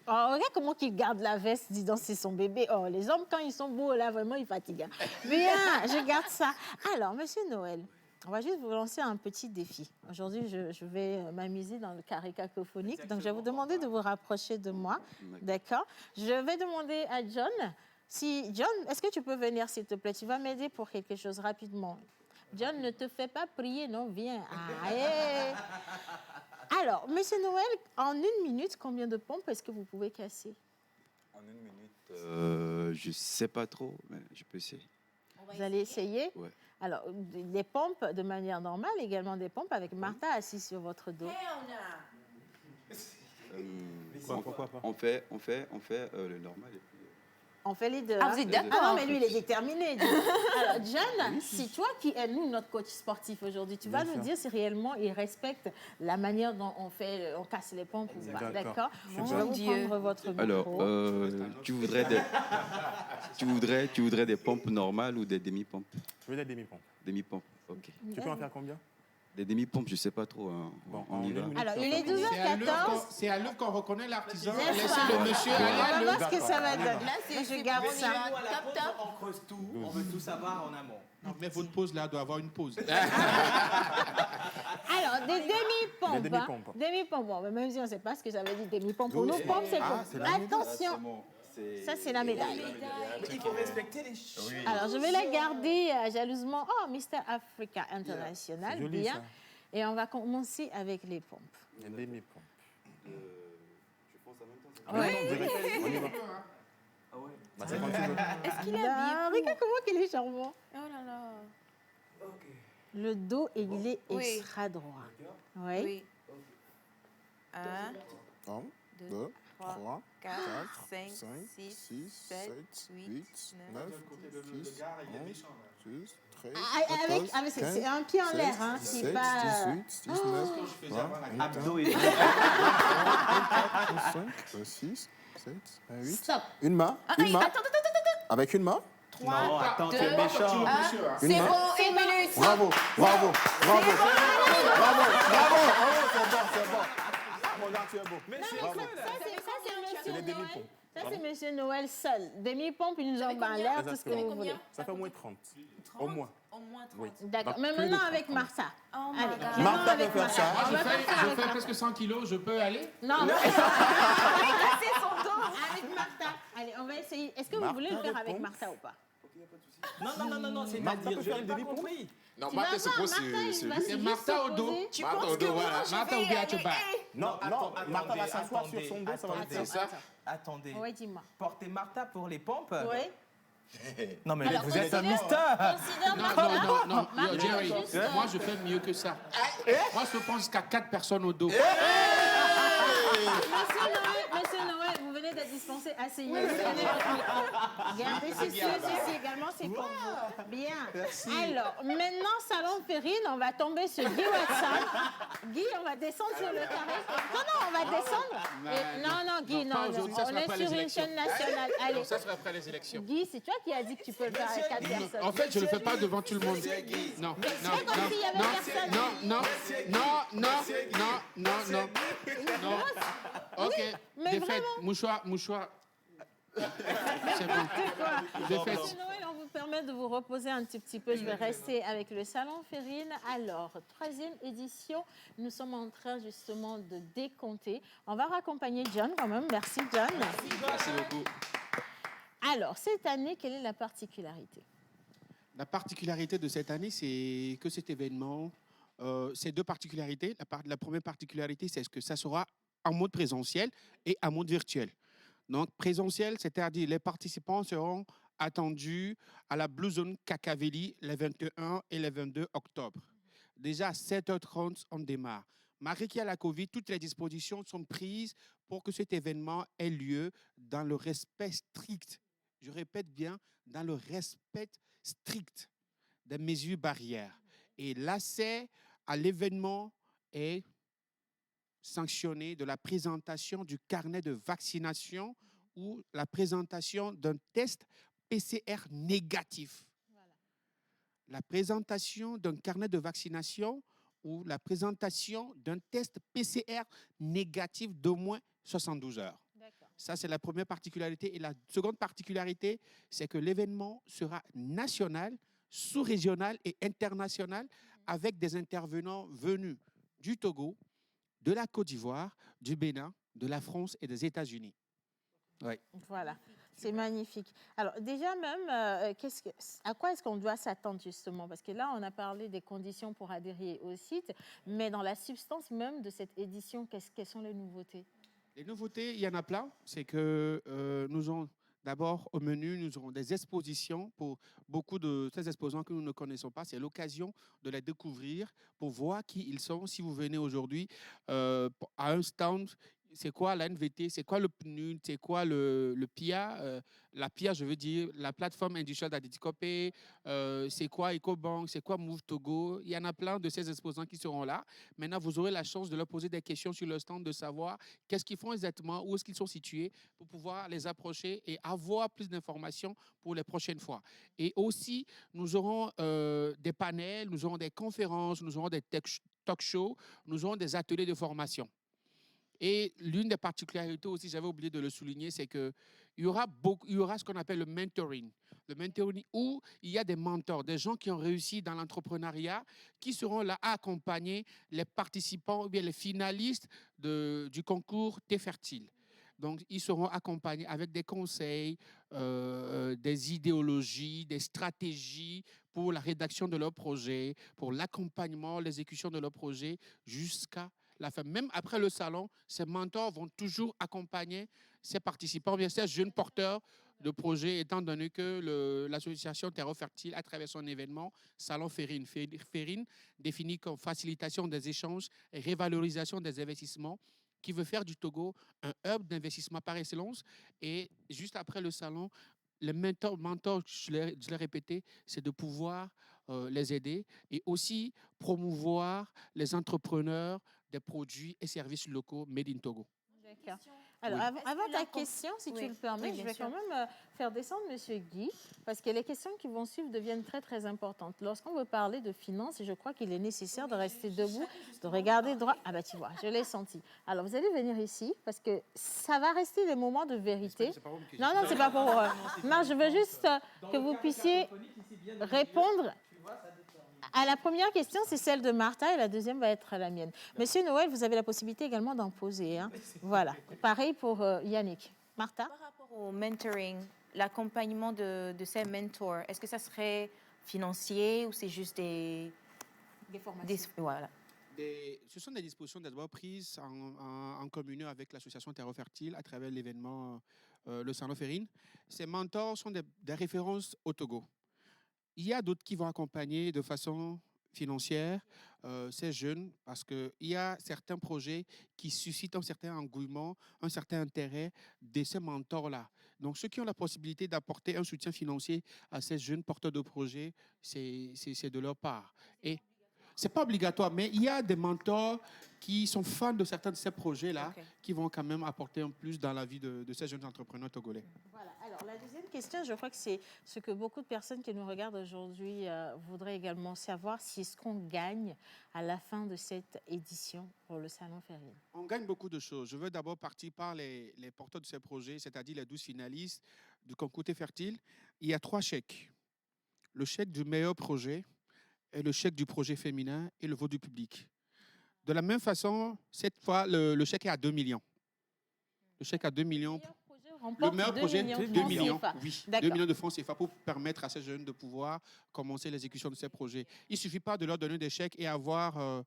regarde comment il garde la veste, dis donc, c'est son bébé. Oh, les hommes, quand ils sont beaux, là, vraiment, ils fatiguent. Bien, je garde ça. Alors, Monsieur Noël, on va juste vous lancer un petit défi. Aujourd'hui, je vais m'amuser dans le carré cacophonique. Exactement. Donc, je vais vous demander de vous rapprocher de moi. D'accord. Je vais demander à John. John, est-ce que tu peux venir, s'il te plaît? Tu vas m'aider pour quelque chose rapidement. John, ne te fais pas prier, non, viens. Alors, Monsieur Noël, en 1 minute, combien de pompes est-ce que vous pouvez casser? En 1 minute, je ne sais pas trop, mais je peux essayer. Vous allez essayer? Ouais. Alors, des pompes de manière normale, également des pompes avec Martha assise sur votre dos. Pourquoi pas? On fait le normal. Et puis... On fait les deux. Ah, vous êtes d'accord? Ah non, mais lui, il est déterminé. Alors, John, c'est toi qui es notre coach sportif aujourd'hui. Tu vas nous dire si réellement il respecte la manière dont on casse les pompes ou pas. D'accord? Je vais vous prendre votre micro. Alors, tu voudrais des pompes normales ou des demi-pompes? Je veux des demi-pompes. Demi-pompes, ok. Tu peux en faire combien? Des demi-pompes, je ne sais pas trop. Bon, on y va. Alors, il est 12h14. C'est à l'œuvre qu'on reconnaît l'artisan. N'est-ce Laissez pas? le monsieur aller à On va l'œuvre. voir ce que ça va donner. Là, je garde ça. On creuse tout, on veut tout savoir en amont. Non, mais votre pause là doit avoir une pause. Alors, des demi-pompes. Des demi-pompes. Demi-pompes. Bon, même si on ne sait pas ce que ça veut dire demi-pompes. Pour nous, pompes, c'est pour. Attention. Ça, c'est la médaille. Il faut respecter les choses. Oui. Alors, je vais la garder jalousement. Oh, Mr. Africa International. C'est joli, bien. ça. Et on va commencer avec les pompes. Les demi-pompes. Je pense en même temps. Oui. On y va. Ah ouais. Bah, c'est quand tu veux. Est-ce qu'il est Ah, habillé? regarde comment il est charmant. Oh là là. Le dos, et il est Oui. extra droit. Oui. Oui. 1, 1, 2, 3, 4, 5, 5, 6, 6, 7, 8, 8, 9, 9, 10, 11, 12, 13, Mais c'est un pied en l'air, hein. 17, C'est pas. 18, 19, 20, Abdos et 5, 6, 7, 8. Stop. Une main. Une main. Avec une main. Non, attends, tu es méchant. C'est Une main. bon, 1 minute. Bravo, bravo, bravo. Bravo, bravo. Oh, c'est bon, c'est bon. Ah, mon gars, tu es beau. Bravo. Ça, C'est les demi-pompes. Ça, c'est Monsieur Noël seul. Demi-pompe, une jambe en l'air, tout ce que vous voulez. Ça fait au moins 30. Au moins. Au moins 30. Oui. D'accord. Donc, Mais plus de maintenant 30. avec Martha. Oh my Allez, God. maintenant Martha avec peut faire Martha. ça. On va faire ça Je avec fais presque 100 kilos, je peux aller? Non. C'est son dos. Avec Martha. Allez, on va essayer. Est-ce que vous Martha voulez le faire de avec pompe. Martha ou pas? Non, c'est Martha peut faire une demi-pompe. Non, Tu vas Martha, c'est voir, quoi? Martha, il va C'est juste Martha au se dos. poser. Tu Martha penses au dos, que moi, voilà. je Martha vais ou bien tu aller- bats? Non, Martha va s'asseoir sur attendez, son dos, ça va le attendez. faire. C'est ça? Attendez. Oui, dis-moi. Portez Martha pour les pompes. Oui. Non, mais Alors, vous êtes un considère- mystère. Considère Non, Martha. non, non, non. Martha, Yo, Jerry, juste, moi je fais mieux que ça. Moi je pense qu'à 4 personnes au dos. Monsieur Noël, vous venez d'être dispensé. Asseyez-vous. Regardez ceci également, c'est pour vous. Bien. Alors, maintenant, salon Perrine, on va tomber sur Guy Watson. Guy, on va descendre sur le carré. Non, on va descendre. Non, Guy, Non, pas non. aujourd'hui, ça On sera est après sur les une élections. chaîne nationale. Allez. Ça sera après les élections. Guy, c'est toi qui as dit que tu peux le faire avec 4 personnes. En fait, je ne le fais pas devant tout le monde. Non, non, comme s'il y avait non, personne. non, non. Ok, mais défaite. vraiment. Mouchoir. C'est bon. J'ai fait. Monsieur Noël, on vous permet de vous reposer un petit peu. Je vais rester avec le Salon Férine. Alors, 3e édition, nous sommes en train justement de décompter. On va raccompagner John quand même. Merci John. Merci beaucoup. Alors, cette année, quelle est la particularité? La particularité de cette année, c'est que cet événement, c'est deux particularités. La première particularité, c'est que ça sera en mode présentiel et en mode virtuel. Donc, présentiel, c'est-à-dire les participants seront attendus à la Blue Zone Kakaveli les 21 et les 22 octobre. Déjà à 7h30, on démarre. Malgré qu'il y a la Covid, toutes les dispositions sont prises pour que cet événement ait lieu dans le respect strict. Je répète bien, dans le respect strict des mesures barrières. Et l'accès à l'événement est sanctionné de la présentation du carnet de vaccination ou la présentation d'un test PCR négatif. Voilà. La présentation d'un carnet de vaccination ou la présentation d'un test PCR négatif d'au moins 72 heures. Ça, c'est la première particularité. Et la seconde particularité, c'est que l'événement sera national, sous-régional et international avec des intervenants venus du Togo, de la Côte d'Ivoire, du Bénin, de la France et des États-Unis. Oui. Voilà, c'est magnifique. Alors déjà même, à quoi est-ce qu'on doit s'attendre justement? Parce que là, on a parlé des conditions pour adhérer au site, mais dans la substance même de cette édition, quelles sont les nouveautés? Les nouveautés, il y en a plein. C'est que nous avons d'abord au menu, nous aurons des expositions pour beaucoup de ces exposants que nous ne connaissons pas. C'est l'occasion de les découvrir pour voir qui ils sont. Si vous venez aujourd'hui à un stand, c'est quoi la NVT, c'est quoi le PNUD, c'est quoi le PIA, la PIA, je veux dire, la plateforme industrielle d'Adéticopé, c'est quoi EcoBank, c'est quoi Move Togo. Il y en a plein de ces exposants qui seront là. Maintenant, vous aurez la chance de leur poser des questions sur le stand, de savoir qu'est-ce qu'ils font exactement, où est-ce qu'ils sont situés, pour pouvoir les approcher et avoir plus d'informations pour les prochaines fois. Et aussi, nous aurons des panels, nous aurons des conférences, nous aurons des talk shows, nous aurons des ateliers de formation. Et l'une des particularités aussi, j'avais oublié de le souligner, c'est qu'il y aura ce qu'on appelle le mentoring. Le mentoring où il y a des mentors, des gens qui ont réussi dans l'entrepreneuriat, qui seront là à accompagner les participants ou bien les finalistes du concours Thé Fertile. Donc, ils seront accompagnés avec des conseils, des idéologies, des stratégies pour la rédaction de leur projet, pour l'accompagnement, l'exécution de leur projet jusqu'à la fin. Même après le salon, ces mentors vont toujours accompagner ces participants, bien ces jeunes porteurs de projets, étant donné que l'association Terreau Fertile, à travers son événement Salon Férine, défini comme facilitation des échanges et révalorisation des investissements, qui veut faire du Togo un hub d'investissement par excellence. Et juste après le salon, les mentors, je l'ai répété, c'est de pouvoir les aider et aussi promouvoir les entrepreneurs des produits et services locaux made in Togo. D'accord. Alors, avant ta question, si tu le permets, je vais quand même faire descendre M. Guy, parce que les questions qui vont suivre deviennent très, très importantes. Lorsqu'on veut parler de finances, je crois qu'il est nécessaire de rester debout, de regarder droit. Ah ben tu vois, je l'ai senti. Alors, vous allez venir ici, parce que ça va rester des moments de vérité. Non, c'est pas pour... non, je veux juste que vous puissiez répondre... À la première question, c'est celle de Martha et la deuxième va être la mienne. Monsieur Noël, vous avez la possibilité également d'en poser. Hein. Voilà. Pareil pour Yannick. Martha? Par rapport au mentoring, l'accompagnement de ces mentors, est-ce que ça serait financier ou c'est juste des formations? Voilà. Ce sont des dispositions d'abord prises en communion avec l'association Terreau Fertile à travers l'événement le Salon Férine. Ces mentors sont des références au Togo. Il y a d'autres qui vont accompagner de façon financière ces jeunes parce qu'il y a certains projets qui suscitent un certain engouement, un certain intérêt de ces mentors-là. Donc, ceux qui ont la possibilité d'apporter un soutien financier à ces jeunes porteurs de projets, c'est de leur part. Et c'est pas obligatoire, mais il y a des mentors qui sont fans de certains de ces projets-là, Ok. qui vont quand même apporter un plus dans la vie de ces jeunes entrepreneurs togolais. Voilà. Alors, la deuxième question, je crois que c'est ce que beaucoup de personnes qui nous regardent aujourd'hui voudraient également savoir, si est-ce qu'on gagne à la fin de cette édition pour le Salon Férine. On gagne beaucoup de choses. Je veux d'abord partir par les porteurs de ces projets, c'est-à-dire les 12 finalistes du concours Thé Fertile. Il y a 3 chèques. Le chèque du meilleur projet, et le chèque du projet féminin et le vote du public. De la même façon, cette fois, le chèque est à 2 millions. Le chèque à 2 millions. Le meilleur projet, 2 millions. Oui, 2 millions de francs CFA pour permettre à ces jeunes de pouvoir commencer l'exécution de ces projets. Il ne suffit pas de leur donner des chèques et avoir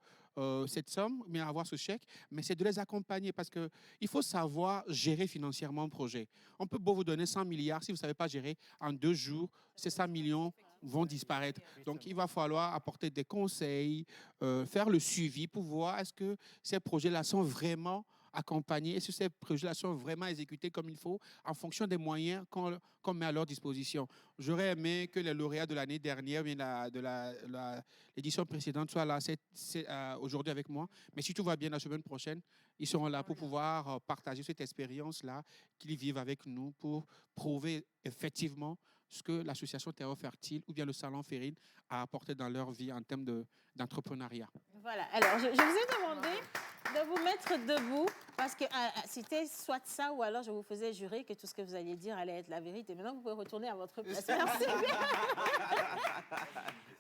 cette somme, mais avoir ce chèque, mais c'est de les accompagner parce qu'il faut savoir gérer financièrement un projet. On peut beau vous donner 100 milliards, si vous ne savez pas gérer, en 2 jours, ces 100 millions vont disparaître. Donc, il va falloir apporter des conseils, faire le suivi pour voir est-ce que ces projets-là sont vraiment accompagnés, est-ce que ces projets-là sont vraiment exécutés comme il faut en fonction des moyens qu'on met à leur disposition. J'aurais aimé que les lauréats de l'année dernière, bien de l'édition précédente, soient là aujourd'hui avec moi. Mais si tout va bien la semaine prochaine, ils seront là pour pouvoir partager cette expérience-là qu'ils vivent avec nous pour prouver effectivement ce que l'association Terre Fertile ou bien le Salon Férine a apporté dans leur vie en termes d'entrepreneuriat. Voilà. Alors, je vous ai demandé de vous mettre debout parce que c'était soit ça ou alors je vous faisais jurer que tout ce que vous alliez dire allait être la vérité. Maintenant, vous pouvez retourner à votre place. Merci.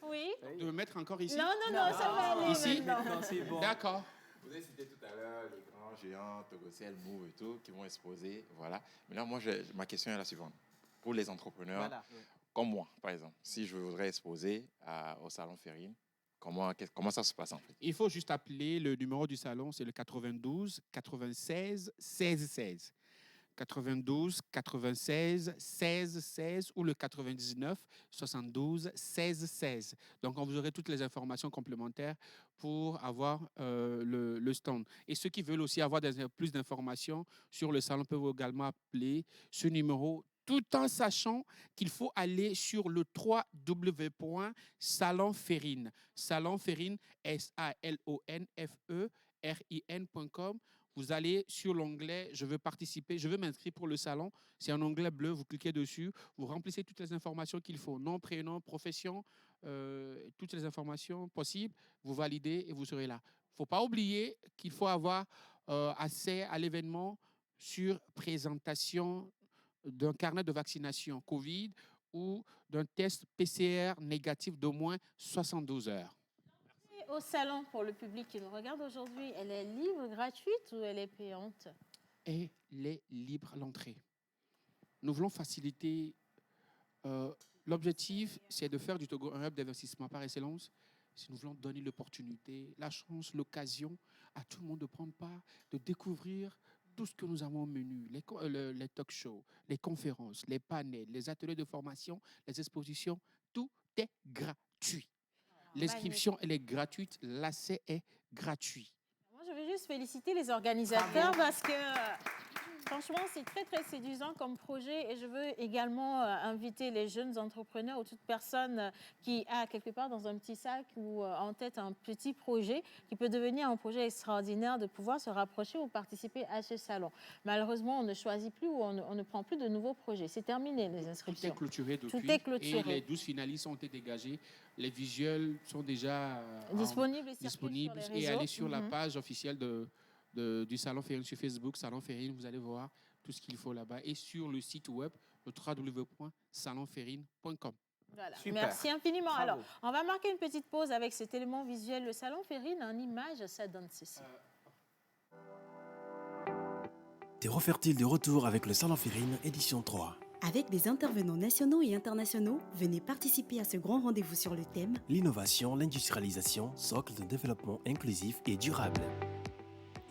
Oui. De me mettre encore ici? Non, ça va aller ici? maintenant. C'est bon. D'accord. Vous avez cité tout à l'heure les grands géants, Togocel, Move et tout, qui vont exposer. Voilà. Maintenant, moi, ma question est la suivante. Pour les entrepreneurs, Voilà. comme moi, par exemple, si je voudrais exposer au Salon Férine, comment ça se passe en fait? Il faut juste appeler le numéro du salon, c'est le 92 96 16 16. 92 96 16 16 ou le 99 72 16 16. Donc, on vous aurez toutes les informations complémentaires pour avoir le stand. Et ceux qui veulent aussi avoir plus d'informations sur le salon peuvent également appeler ce numéro, tout en sachant qu'il faut aller sur le www.salonferine. Salonferine, SALONFERIN.com. Vous allez sur l'onglet « Je veux participer, je veux m'inscrire pour le salon ». C'est un onglet bleu, vous cliquez dessus, vous remplissez toutes les informations qu'il faut, nom, prénom, profession, toutes les informations possibles, vous validez et vous serez là. Il ne faut pas oublier qu'il faut avoir accès à l'événement sur présentation d'un carnet de vaccination Covid ou d'un test PCR négatif d'au moins 72 heures. Au salon, pour le public qui nous regarde aujourd'hui, elle est libre, gratuite ou elle est payante? Elle est libre à l'entrée. Nous voulons faciliter. L'objectif, c'est de faire du Togo un hub d'investissement par excellence. Si nous voulons donner l'opportunité, la chance, l'occasion à tout le monde de prendre part, de découvrir tout ce que nous avons au menu, les talk shows, les conférences, les panels, les ateliers de formation, les expositions, tout est gratuit. L'inscription, elle est gratuite, l'accès est gratuit. Moi, je veux juste féliciter les organisateurs parce que, franchement, c'est très, très séduisant comme projet. Et je veux également inviter les jeunes entrepreneurs ou toute personne qui a quelque part dans un petit sac ou en tête un petit projet qui peut devenir un projet extraordinaire de pouvoir se rapprocher ou participer à ce salon. Malheureusement, on ne choisit plus ou on ne prend plus de nouveaux projets. C'est terminé, les inscriptions. Tout est clôturé depuis. Tout est clôturé. Et les 12 finalistes ont été dégagés. Les visuels sont déjà disponibles et allez sur la page officielle du Salon Férine sur Facebook, Salon Férine, vous allez voir tout ce qu'il faut là-bas. Et sur le site web, le www.salonferine.com. Voilà. Super. Merci infiniment. Bravo. Alors, on va marquer une petite pause avec cet élément visuel. Le Salon Férine, en image, ça donne ceci. Terre Fertile de retour avec le Salon Férine, édition 3. Avec des intervenants nationaux et internationaux, venez participer à ce grand rendez-vous sur le thème L'innovation, l'industrialisation, socle d'un développement inclusif et durable.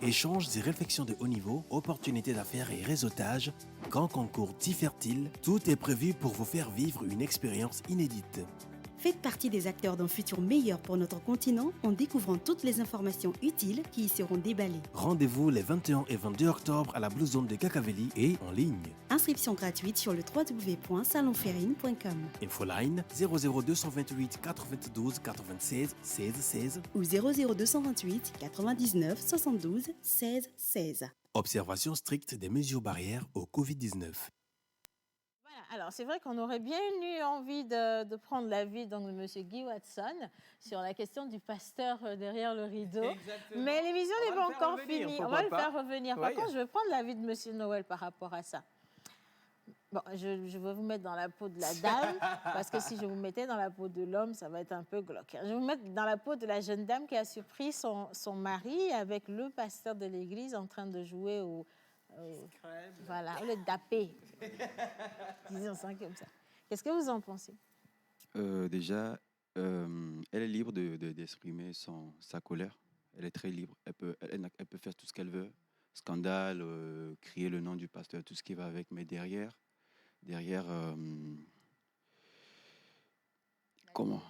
Échanges et réflexions de haut niveau, opportunités d'affaires et réseautage, grand concours Thé Fertile, tout est prévu pour vous faire vivre une expérience inédite. Faites partie des acteurs d'un futur meilleur pour notre continent en découvrant toutes les informations utiles qui y seront déballées. Rendez-vous les 21 et 22 octobre à la Blue Zone de Kakaveli et en ligne. Inscription gratuite sur le www.salonferrine.com Infoline 00228 92 96 16 16 ou 00228 99 72 16 16. Observation stricte des mesures barrières au Covid-19. Voilà, alors c'est vrai qu'on aurait bien eu envie de prendre l'avis donc, de M. Guy Watson sur la question du pasteur derrière le rideau. Exactement. Mais l'émission n'est pas encore finie. On va le faire revenir. Par Oui. contre, je vais prendre l'avis de M. Noël par rapport à ça. Bon, je vais vous mettre dans la peau de la dame, parce que si je vous mettais dans la peau de l'homme, ça va être un peu glauque. Je vais vous mettre dans la peau de la jeune dame qui a surpris son mari avec le pasteur de l'église en train de jouer au voilà, le dapé. Disons ça comme ça. Qu'est-ce que vous en pensez? Déjà, elle est libre d'exprimer sa colère. Elle est très libre. Elle peut faire tout ce qu'elle veut. Scandale, crier le nom du pasteur, tout ce qui va avec. Mais derrière, comment?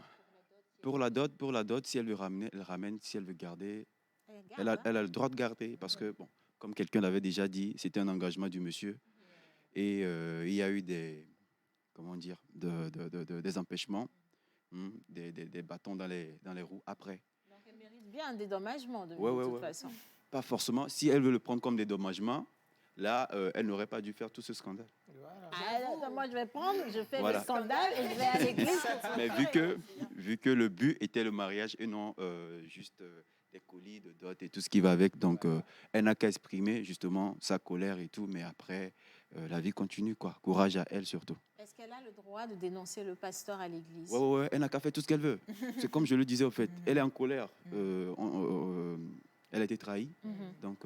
Pour la dot, si elle le ramène, elle ramène. Si elle veut garder, elle a le droit de garder. Parce que, bon, comme quelqu'un l'avait déjà dit, c'était un engagement du monsieur. Et il y a eu des empêchements, des bâtons dans les roues après. Donc elle mérite bien un dédommagement de toute façon. Pas forcément. Si elle veut le prendre comme dédommagement, là, elle n'aurait pas dû faire tout ce scandale. Voilà. Moi, je fais le scandale et je vais à l'église. Mais vu que le but était le mariage et non juste des colis de dot et tout ce qui va avec, donc elle n'a qu'à exprimer justement sa colère et tout, mais après, la vie continue, quoi. Courage à elle surtout. Est-ce qu'elle a le droit de dénoncer le pasteur à l'église? Ouais, elle n'a qu'à faire tout ce qu'elle veut. C'est comme je le disais au fait, elle est en colère. Elle a été trahie, donc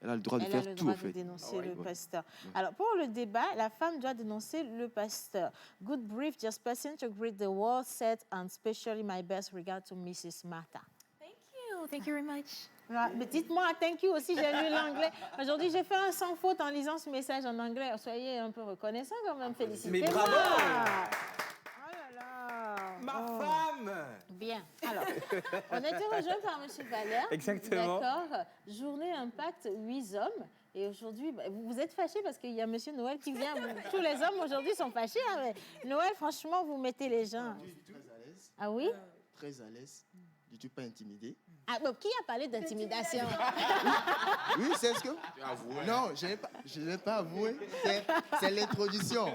elle a le droit de faire tout, en fait. Elle a le droit de dénoncer le pasteur. Alors, pour le débat, la femme doit dénoncer le pasteur. Good brief, just passing to greet the world set, and especially my best regard to Mrs. Martha. Thank you very much. Mais dites-moi, thank you aussi, j'ai lu l'anglais. Aujourd'hui, j'ai fait un sans faute en lisant ce message en anglais. Soyez un peu reconnaissants quand même, félicitez-moi. Mais bravo! Oh là là! Ma femme! Bien. Alors, on a été rejoints par M. Valère. Exactement. D'accord. Journée Impact 8 hommes. Et aujourd'hui, vous êtes fâchés parce qu'il y a M. Noël qui vient. Tous les hommes aujourd'hui sont fâchés. Hein, mais Noël, franchement, vous mettez les gens. Je suis très à l'aise. Ah oui? Très à l'aise. Du tout pas intimidé. Ah, bon, qui a parlé d'intimidation? Oui, c'est ce que... Non, je n'ai pas avoué. C'est l'introduction.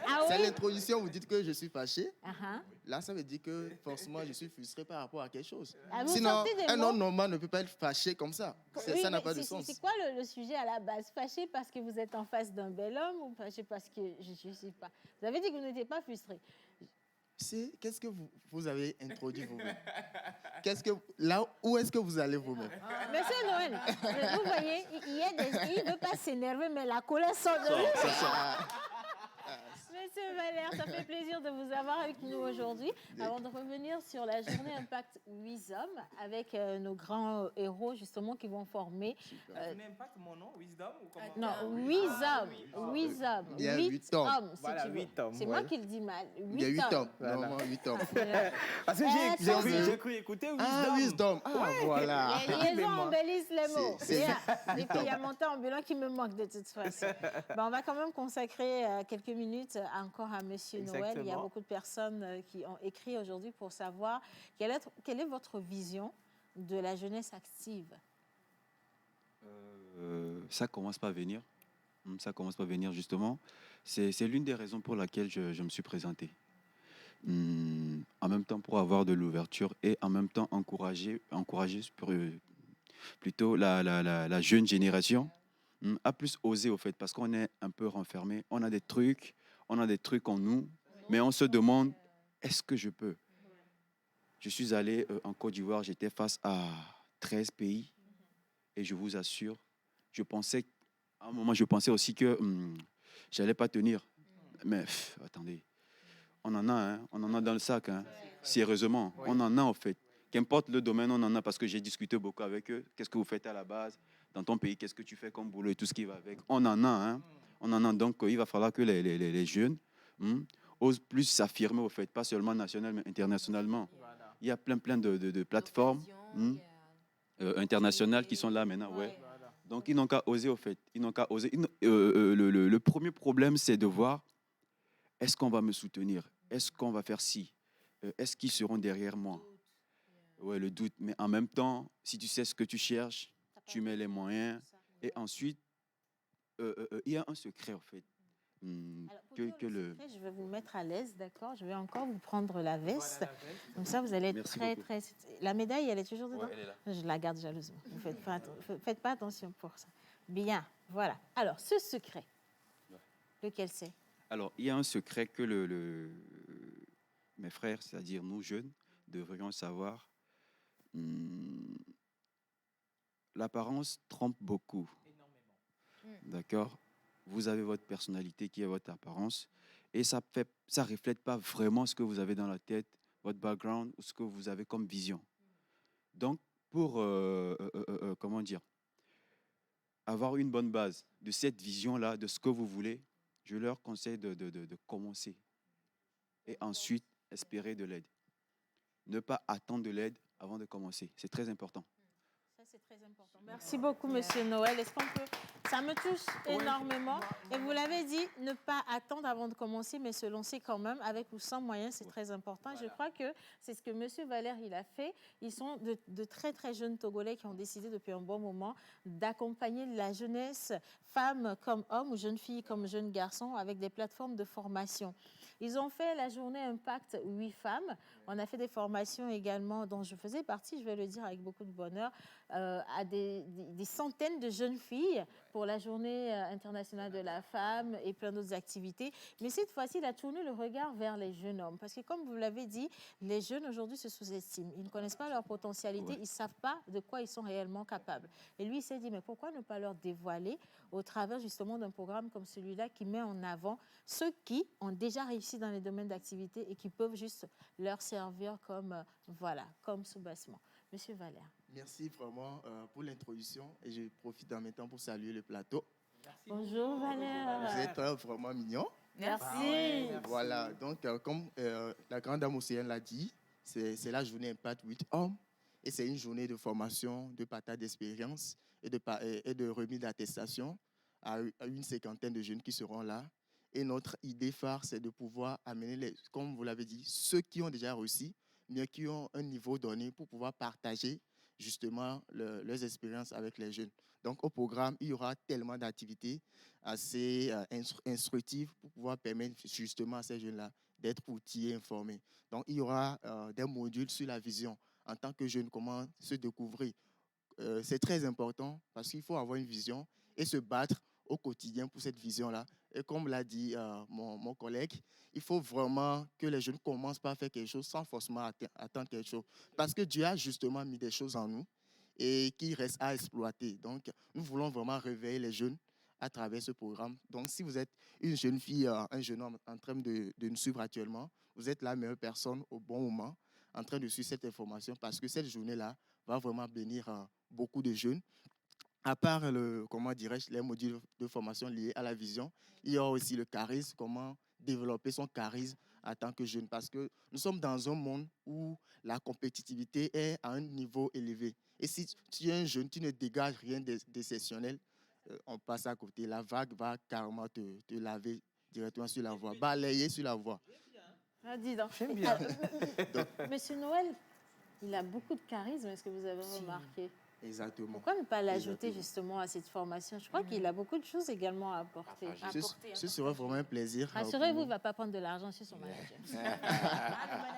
Ah oui? C'est l'introduction, vous dites que je suis fâché. Uh-huh. Là, ça veut dire que forcément, je suis frustré par rapport à quelque chose. Ah, vous Sinon, sortez des un mots? homme normal ne peut pas être fâché comme ça. Oui, Ça n'a mais pas de sens. C'est quoi le sujet à la base? Fâché parce que vous êtes en face d'un bel homme ou fâché parce que je ne sais pas? Vous avez dit que vous n'étiez pas frustré. Qu'est-ce que vous avez introduit vous-même? Où est-ce que vous allez vous-même? Monsieur Noël, vous voyez, il ne veut pas s'énerver, mais la colère sort de lui. Monsieur Valère, ça fait plaisir de vous avoir avec nous aujourd'hui. Avant de revenir sur la journée Impact 8 hommes, avec nos grands héros justement qui vont former... Impact, mon nom, Wisdom ou comment? Non, 8 hommes. 8 hommes. Il y a 8 hommes. Voilà, si tu veux. 8 hommes. C'est moi qui le dis mal. Il y a 8 hommes. Voilà. Normalement, 8 hommes. Parce que j'ai cru écouter Wisdom. Ah, Wisdom. Ah, voilà. Les liaisons embellissent les mots. C'est- Et puis, il y a mon temps ambulant qui me manque de toute façon. On va quand même consacrer quelques minutes encore à Monsieur Noël. Il y a Exactement. beaucoup de personnes qui ont écrit aujourd'hui pour savoir quelle est votre vision de la jeunesse active. Ça commence pas à venir. Ça commence pas à venir, justement. C'est l'une des raisons pour laquelle je me suis présenté. En même temps, pour avoir de l'ouverture et en même temps encourager plutôt la jeune génération à plus oser, au fait, parce qu'on est un peu renfermé. On a des trucs en nous, mais on se demande, est-ce que je peux? Je suis allé en Côte d'Ivoire, j'étais face à 13 pays et je vous assure, à un moment, je pensais aussi que j'allais pas tenir. Mais attendez, on en a dans le sac, hein. Sérieusement, on en a en fait. Qu'importe le domaine, on en a parce que j'ai discuté beaucoup avec eux. Qu'est-ce que vous faites à la base? Dans ton pays, qu'est-ce que tu fais comme boulot et tout ce qui va avec? On en a, hein. On en a, donc il va falloir que les jeunes osent plus s'affirmer, au fait, pas seulement national, mais internationalement. Il y a plein de plateformes internationales qui sont là maintenant. Ouais. Donc, ils n'ont qu'à oser, au fait. Ils n'ont qu'à oser. Le premier problème, c'est de voir, est-ce qu'on va me soutenir? Est-ce qu'on va faire ci? Est-ce qu'ils seront derrière moi? Ouais, le doute. Mais en même temps, si tu sais ce que tu cherches, tu mets les moyens. Et ensuite, il y a un secret, en fait. Alors, pour dire le secret, je vais vous mettre à l'aise, d'accord? Je vais encore vous prendre la veste. Voilà, la veste. Comme ça, vous allez être très... La médaille, elle est toujours dedans? Elle est là. Je la garde jalousement. Vous faites pas attention pour ça. Bien, voilà. Alors, ce secret, lequel c'est? Alors, il y a un secret que mes frères, c'est-à-dire nous jeunes, devrions savoir. L'apparence trompe beaucoup. D'accord? Vous avez votre personnalité qui est votre apparence et ça reflète pas vraiment ce que vous avez dans la tête, votre background ou ce que vous avez comme vision. Donc, pour comment dire, avoir une bonne base de cette vision-là, de ce que vous voulez, je leur conseille de commencer et ensuite espérer de l'aide. Ne pas attendre de l'aide avant de commencer. C'est très important. Ça, c'est très important. Merci beaucoup, Monsieur Noël. Est-ce qu'on peut... Ça me touche énormément. Et vous l'avez dit, ne pas attendre avant de commencer, mais se lancer quand même, avec ou sans moyens, c'est très important. Voilà. Je crois que c'est ce que Monsieur Valère, il a fait. Ils sont de très, très jeunes Togolais qui ont décidé depuis un bon moment d'accompagner la jeunesse, femmes comme hommes ou jeunes filles comme jeunes garçons, avec des plateformes de formation. Ils ont fait la journée Impact 8 femmes. On a fait des formations également dont je faisais partie, je vais le dire avec beaucoup de bonheur, à des centaines de jeunes filles pour la journée internationale de la femme et plein d'autres activités. Mais cette fois-ci, il a tourné le regard vers les jeunes hommes. Parce que comme vous l'avez dit, les jeunes aujourd'hui se sous-estiment. Ils ne connaissent pas leur potentialité, ils ne savent pas de quoi ils sont réellement capables. Et lui, il s'est dit, mais pourquoi ne pas leur dévoiler au travers justement d'un programme comme celui-là qui met en avant ceux qui ont déjà réussi dans les domaines d'activité et qui peuvent juste leur servir comme, comme sous-bassement. Monsieur Valère. Merci vraiment pour l'introduction et je profite en même temps pour saluer le plateau. Merci. Bonjour Valère. Vous êtes vraiment mignon. Merci. Voilà, donc comme la grande dame Océane l'a dit, c'est la journée Impact 8 hommes et c'est une journée de formation, de partage d'expérience et de remise d'attestation à une cinquantaine de jeunes qui seront là. Et notre idée phare, c'est de pouvoir amener, comme vous l'avez dit, ceux qui ont déjà réussi, mais qui ont un niveau donné pour pouvoir partager justement leurs expériences avec les jeunes. Donc au programme, il y aura tellement d'activités assez instructives pour pouvoir permettre justement à ces jeunes-là d'être outillés, informés. Donc il y aura des modules sur la vision en tant que jeune, comment se découvrir. C'est très important parce qu'il faut avoir une vision et se battre au quotidien pour cette vision-là. Et comme l'a dit mon collègue, il faut vraiment que les jeunes commencent par faire quelque chose sans forcément attendre quelque chose. Parce que Dieu a justement mis des choses en nous et qui restent à exploiter. Donc, nous voulons vraiment réveiller les jeunes à travers ce programme. Donc, si vous êtes une jeune fille, un jeune homme en train de nous suivre actuellement, vous êtes la meilleure personne au bon moment en train de suivre cette information parce que cette journée-là va vraiment bénir beaucoup de jeunes. À part les modules de formation liés à la vision, il y a aussi le charisme, comment développer son charisme en tant que jeune. Parce que nous sommes dans un monde où la compétitivité est à un niveau élevé. Et si tu es un jeune, tu ne dégages rien d'exceptionnel, on passe à côté. La vague va carrément te laver directement sur la voie, balayer sur la voie. Ah, dis donc. J'aime bien. Monsieur Noël, il a beaucoup de charisme, est-ce que vous avez remarqué? Exactement. Pourquoi ne pas l'ajouter justement à cette formation? Je crois qu'il a beaucoup de choses également à apporter. Ce serait vraiment un plaisir. Rassurez-vous, il ne va pas prendre de l'argent sur son manager.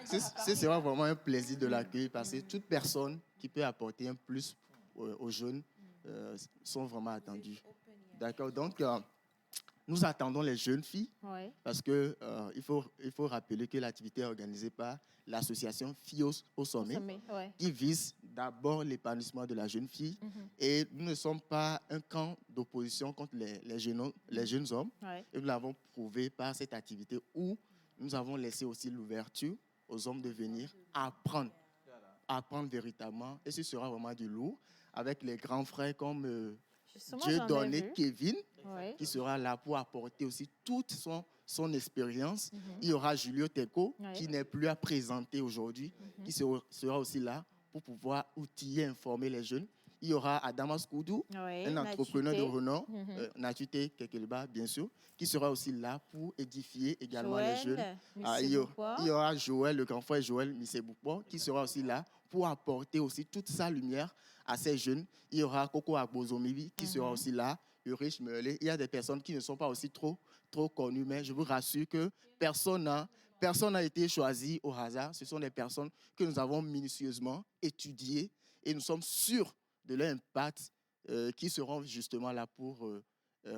Ce sera vraiment un plaisir de l'accueillir parce que toute personne qui peut apporter un plus aux jeunes sont vraiment attendues. D'accord. Donc, nous attendons les jeunes filles parce qu'il faut rappeler que l'activité est organisée par l'association Filles au sommet qui vise d'abord l'épanouissement de la jeune fille. Et nous ne sommes pas un camp d'opposition contre les jeunes hommes. Et nous l'avons prouvé par cette activité où nous avons laissé aussi l'ouverture aux hommes de venir apprendre véritablement. Et ce sera vraiment du lourd avec les grands frères comme Justement, Dieu j'en ai donné vu. Kevin, Oui. qui sera là pour apporter aussi toute son expérience. Il y aura Julio Teco, Oui. qui n'est plus à présenter aujourd'hui, qui sera aussi là pour pouvoir outiller, informer les jeunes. Il y aura Adamas Koudou, Oui, un entrepreneur de Natuté. renom, Natuté Kekelba, bien sûr, qui sera aussi là pour édifier également les jeunes. Il y aura Joël, le grand frère Joël Misseboukpo, qui sera aussi là pour apporter aussi toute sa lumière à ces jeunes. Il y aura Coco Agbozomibi, qui sera aussi là, Ulrich Merlet. Il y a des personnes qui ne sont pas aussi trop connues, mais je vous rassure que personne n'a été choisi au hasard. Ce sont des personnes que nous avons minutieusement étudiées et nous sommes sûrs de leur impact qui seront justement là pour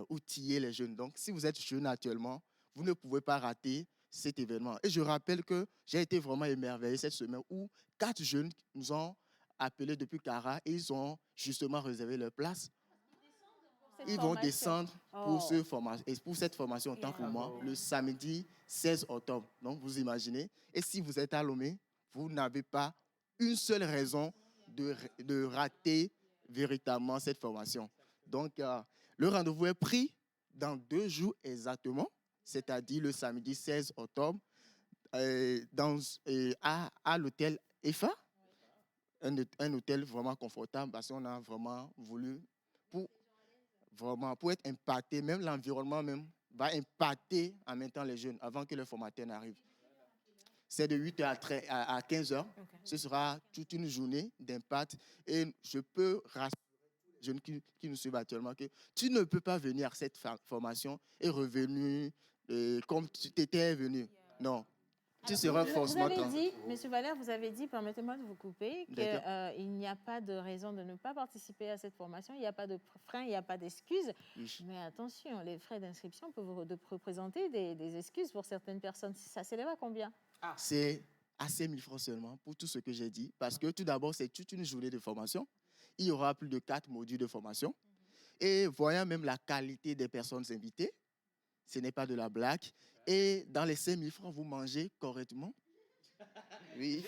outiller les jeunes. Donc, si vous êtes jeune actuellement, vous ne pouvez pas rater cet événement. Et je rappelle que j'ai été vraiment émerveillé cette semaine où 4 jeunes nous ont appelés depuis Cara et ils ont justement réservé leur place. Ils vont descendre pour cette formation, autant pour moi, le samedi 16 octobre. Donc, vous imaginez. Et si vous êtes à Lomé, vous n'avez pas une seule raison de rater véritablement cette formation. Donc, le rendez-vous est pris dans 2 jours exactement, c'est-à-dire le samedi 16 octobre, à l'hôtel EFA, un hôtel vraiment confortable parce qu'on a vraiment voulu, pour être impacté, même l'environnement même va impacter en même temps les jeunes avant que le formateur n'arrive. C'est de 8h à 15h. Okay. Ce sera toute une journée d'impact. Et je peux rassurer les jeunes qui nous suivent actuellement que tu ne peux pas venir à cette formation et revenir comme tu étais venu. Non. Tu seras forcément... Monsieur Valère, vous avez dit, permettez-moi de vous couper, qu'il n'y a pas de raison de ne pas participer à cette formation. Il n'y a pas de frein, il n'y a pas d'excuses. Oui. Mais attention, les frais d'inscription peuvent représenter des excuses pour certaines personnes. Ça s'élève à combien? C'est à 5 000 francs seulement pour tout ce que j'ai dit. Parce que tout d'abord, c'est toute une journée de formation. Il y aura plus de 4 modules de formation. Et voyant même la qualité des personnes invitées, ce n'est pas de la blague. Et dans les 5 000 francs, vous mangez correctement. Oui,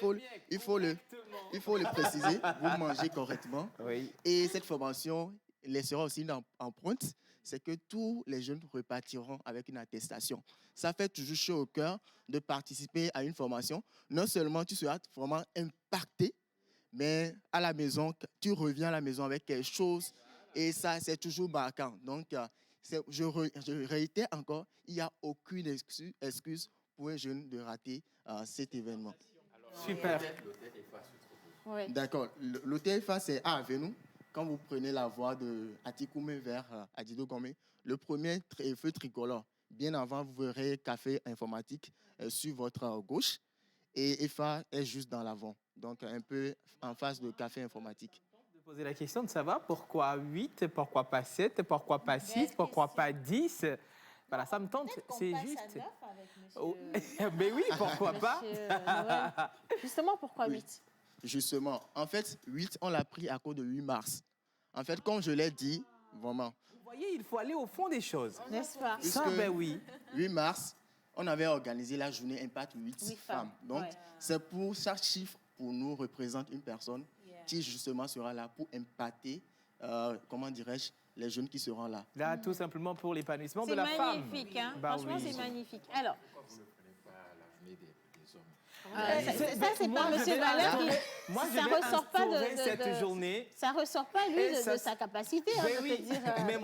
il faut le préciser. Vous mangez correctement. Oui. Et cette formation laissera aussi une empreinte. C'est que tous les jeunes repartiront avec une attestation. Ça fait toujours chaud au cœur de participer à une formation. Non seulement tu seras vraiment impacté, mais à la maison, tu reviens à la maison avec quelque chose. Et ça, c'est toujours marquant. Donc, je réitère encore, il n'y a aucune excuse pour un jeune de rater cet événement. Super. Oui. D'accord. L'hôtel EFA, c'est à Avenou. Quand vous prenez la voie de Atikoumé vers Adido Gomé, le premier feu tricolore, bien avant, vous verrez Café Informatique sur votre gauche. Et EFA est juste dans l'avant, donc un peu en face de Café Informatique. Poser la question de savoir pourquoi 8, pourquoi pas 7, pourquoi pas 6, pourquoi pas 10. Voilà, ça me tente, c'est juste. Mais oui, pourquoi pas? Justement, pourquoi 8? Justement, en fait, 8, on l'a pris à cause de 8 mars. En fait, comme je l'ai dit, vraiment. Vous voyez, il faut aller au fond des choses. N'est-ce pas? Ça, ben oui. 8 mars, on avait organisé la journée Impact 8 femmes. Donc, c'est pour chaque chiffre, pour nous, représente une personne qui, justement, sera là pour impacter, comment dirais-je, les jeunes qui seront là. Là, tout simplement pour l'épanouissement de la femme. C'est magnifique, hein? Franchement, c'est magnifique. Alors, ça, c'est pas M. Valère qui... Moi, ça ne ressort pas de cette journée. Ça ne ressort pas, lui, de sa capacité. Hein, de te dire, mais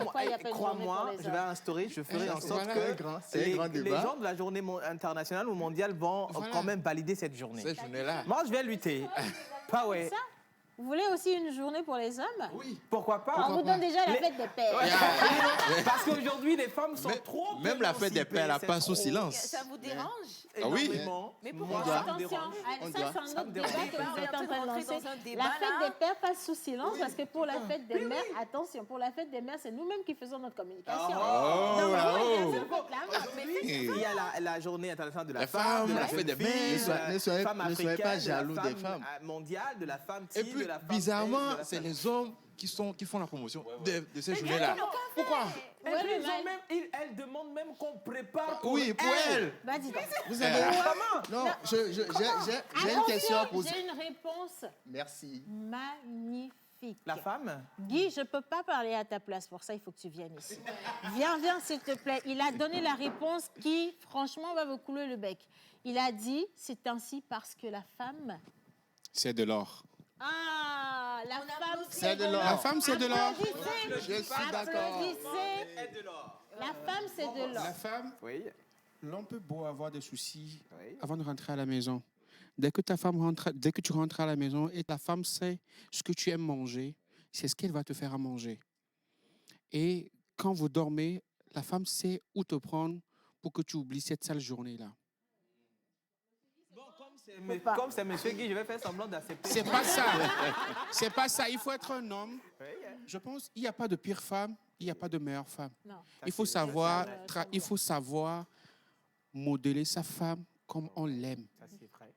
crois-moi, je vais instaurer, je ferai en sorte que les gens de la journée internationale ou mondiale vont quand même valider cette journée. Cette journée-là. Moi, je vais lutter. Pas ouais. Vous voulez aussi une journée pour les hommes? Oui. Pourquoi pas? On vous donne déjà la fête des pères. Parce qu'aujourd'hui, les femmes sont trop... Même la fête des pères, elle passe sous silence. Ça vous dérange? Ah oui. Mais pourquoi? Attention, ça c'est un autre débat que vous êtes en train de lancer. La fête des pères passe sous silence parce que pour la fête des mères, attention, pour la fête des mères, c'est nous-mêmes qui faisons notre communication. Il y a la journée internationale de la femme, la fête des mères. Ne soyez pas jaloux des femmes. Mondiale, de la femme et puis, bizarrement, c'est les hommes qui font la promotion de ces journées-là. Pourquoi? Elle demande même qu'on prépare pour oui, pour elle. Bah, dis donc. Vous avez... Non, j'ai une question à poser. J'ai une réponse. Merci. Magnifique. magnifique. La femme? Guy, je ne peux pas parler à ta place. Pour ça, il faut que tu viennes ici. Viens, s'il te plaît. Il a donné la réponse qui, franchement, va vous couler le bec. Il a dit, c'est ainsi parce que la femme... C'est de l'or. Ah, la femme, C'est de l'or. La femme, c'est de l'or. Applaudissez. Je suis d'accord. Applaudissez. La femme, c'est de l'or. La femme, Oui. l'on peut beau avoir des soucis Oui. avant de rentrer à la maison. Dès que tu rentres à la maison et ta femme sait ce que tu aimes manger, c'est ce qu'elle va te faire à manger. Et quand vous dormez, la femme sait où te prendre pour que tu oublies cette sale journée-là. Bon, comme c'est monsieur Guy, je vais faire semblant d'accepter. C'est pas ça. C'est pas ça. Il faut être un homme. Oui. Je pense qu'il n'y a pas de pire femme, il n'y a pas de meilleure femme. Non. Il faut savoir modeler sa femme comme on l'aime. Ça, c'est vrai.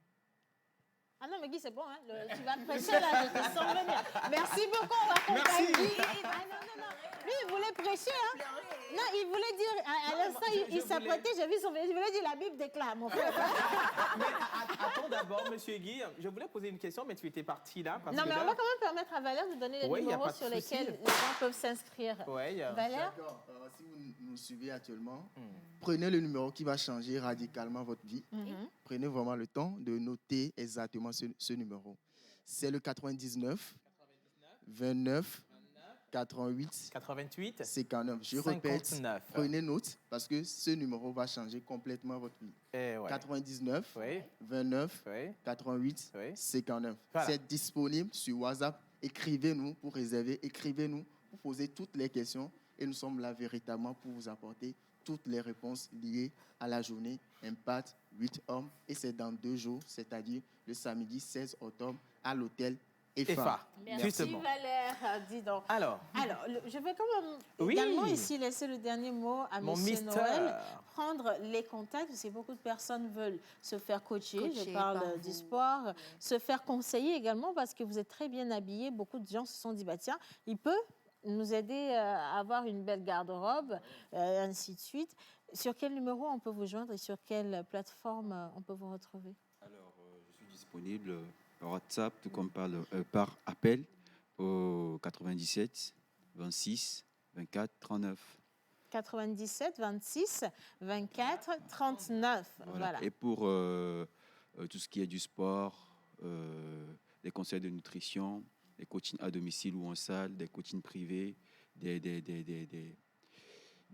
Ah non, mais Guy, c'est bon, hein? Tu vas prêcher là, je te sens venir. Merci beaucoup, on va accompagner Guy. Ah non. Lui, il voulait prêcher, hein? Non, il voulait dire, à l'instant, il s'apprêtait, j'ai vu son visage, il voulait dire la Bible déclare, mon frère. Mais attends d'abord, monsieur Guy, je voulais poser une question, mais tu étais parti là. Parce Non, que mais là... on va quand même permettre à Valère de donner les Oui, y a numéros pas de sur souci. lesquels les gens peuvent s'inscrire. Oui. Valère? D'accord. Si vous nous suivez actuellement, prenez le numéro qui va changer radicalement votre vie. Prenez vraiment le temps de noter exactement ce numéro. C'est le 99 29 88 59. Je répète, 59. prenez note parce que ce numéro va changer complètement votre vie. 99 29 88 59. Voilà. C'est disponible sur WhatsApp. Écrivez-nous pour réserver, écrivez-nous pour poser toutes les questions et nous sommes là véritablement pour vous apporter toutes les réponses liées à la journée Impact 8 hommes et c'est dans 2 jours, c'est-à-dire le samedi 16 octobre à l'hôtel EFA. Merci Justement. Valère, dis donc. Alors, je vais quand même également ici laisser le dernier mot à Mon Monsieur mister. Noël. Prendre les contacts, parce que beaucoup de personnes veulent se faire coacher, je parle par du vous. sport, se faire conseiller également parce que vous êtes très bien habillés. Beaucoup de gens se sont dit, bah tiens, il peut nous aider à avoir une belle garde-robe, ainsi de suite. Sur quel numéro on peut vous joindre et sur quelle plateforme on peut vous retrouver? Alors, je suis disponible par WhatsApp, tout comme par appel au 97 26 24 39. 97 26 24 39. Voilà. Et pour tout ce qui est du sport, des conseils de nutrition, des coachings à domicile ou en salle, des coachings privés, des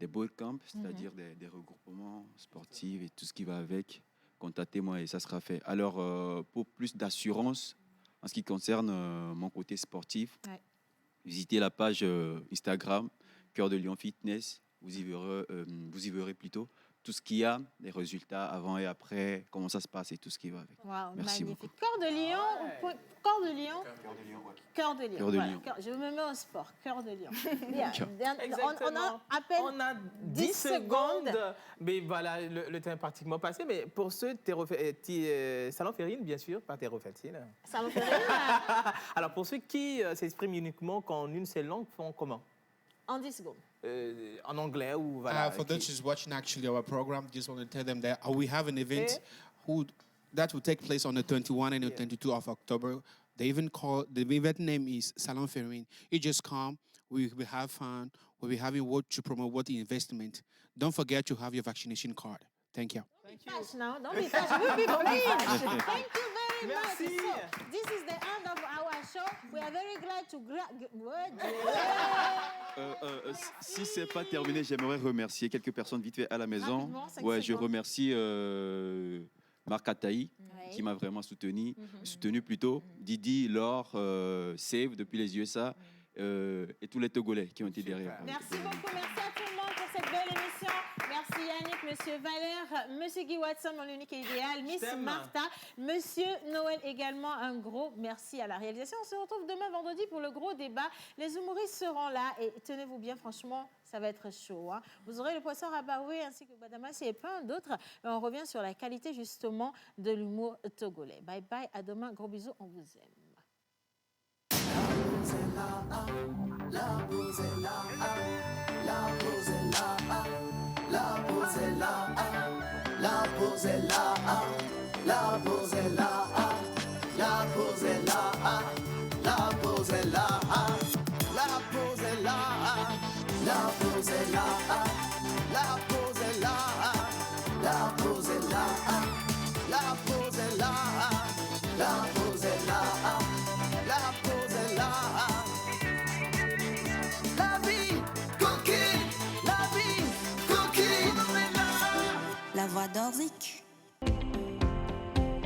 bootcamps, c'est-à-dire des regroupements sportifs et tout ce qui va avec, contactez-moi et ça sera fait. Alors, pour plus d'assurance en ce qui concerne mon côté sportif, visitez la page Instagram Cœur de Lion Fitness. Vous y verrez plutôt tout ce qu'il y a, les résultats avant et après, comment ça se passe et tout ce qui va avec. Wow, Merci magnifique. beaucoup. Cœur de lion ou corps de lion? Cœur de lion. Cœur de Voilà. lion. Je me mets au sport. Cœur de lion. Bien. Exactement. On a à peine On a 10 secondes. Mais voilà, le temps est pratiquement passé. Mais pour ceux, Salon Férine, bien sûr, pas Terrofeltine. Salon Férine. Alors, pour ceux qui s'expriment uniquement qu'en une seule langue, font comment? En 10 secondes. En anglais ou voilà. For those who's watching actually our program, just want to tell them that we have an event that will take place on the 21 and the 22 of October. The event name is Salon Ferrin. You just come, we will have fun, we'll be having what to promote, what the investment. Don't forget to have your vaccination card. Thank you. Touch now. Don't be touched. We'll be pleased. Thank you very much. Merci. So, this is the end of our show. We are very glad to... Si c'est pas terminé, j'aimerais remercier quelques personnes vite fait à la maison. Rapidement, 5 Je secondes. remercie Marc Ataï qui m'a vraiment soutenu plutôt. Didi, Laure, Save depuis les USA et tous les Togolais qui ont été derrière. Merci beaucoup. Merci à tout le monde pour cette belle émission. Merci Yannick, Monsieur Valère, Monsieur Guy Watson, mon unique et idéal, Miss Martha, Monsieur Noël également, un gros merci à la réalisation. On se retrouve demain vendredi pour le gros débat. Les humoristes seront là et tenez-vous bien, franchement, ça va être chaud. Hein. Vous aurez le poisson Rabaoué ainsi que Badamassi et plein d'autres. Et on revient sur la qualité justement de l'humour togolais. Bye bye, à demain, gros bisous, on vous aime. La posela, la posela, la posela, la posela, la posela, la posela, la posela. pause est là, la pause est là, la pause est là, la pause est là, la pause est là, la pause est là. La vie coquine, la vie coquine. La voix d'Orzik.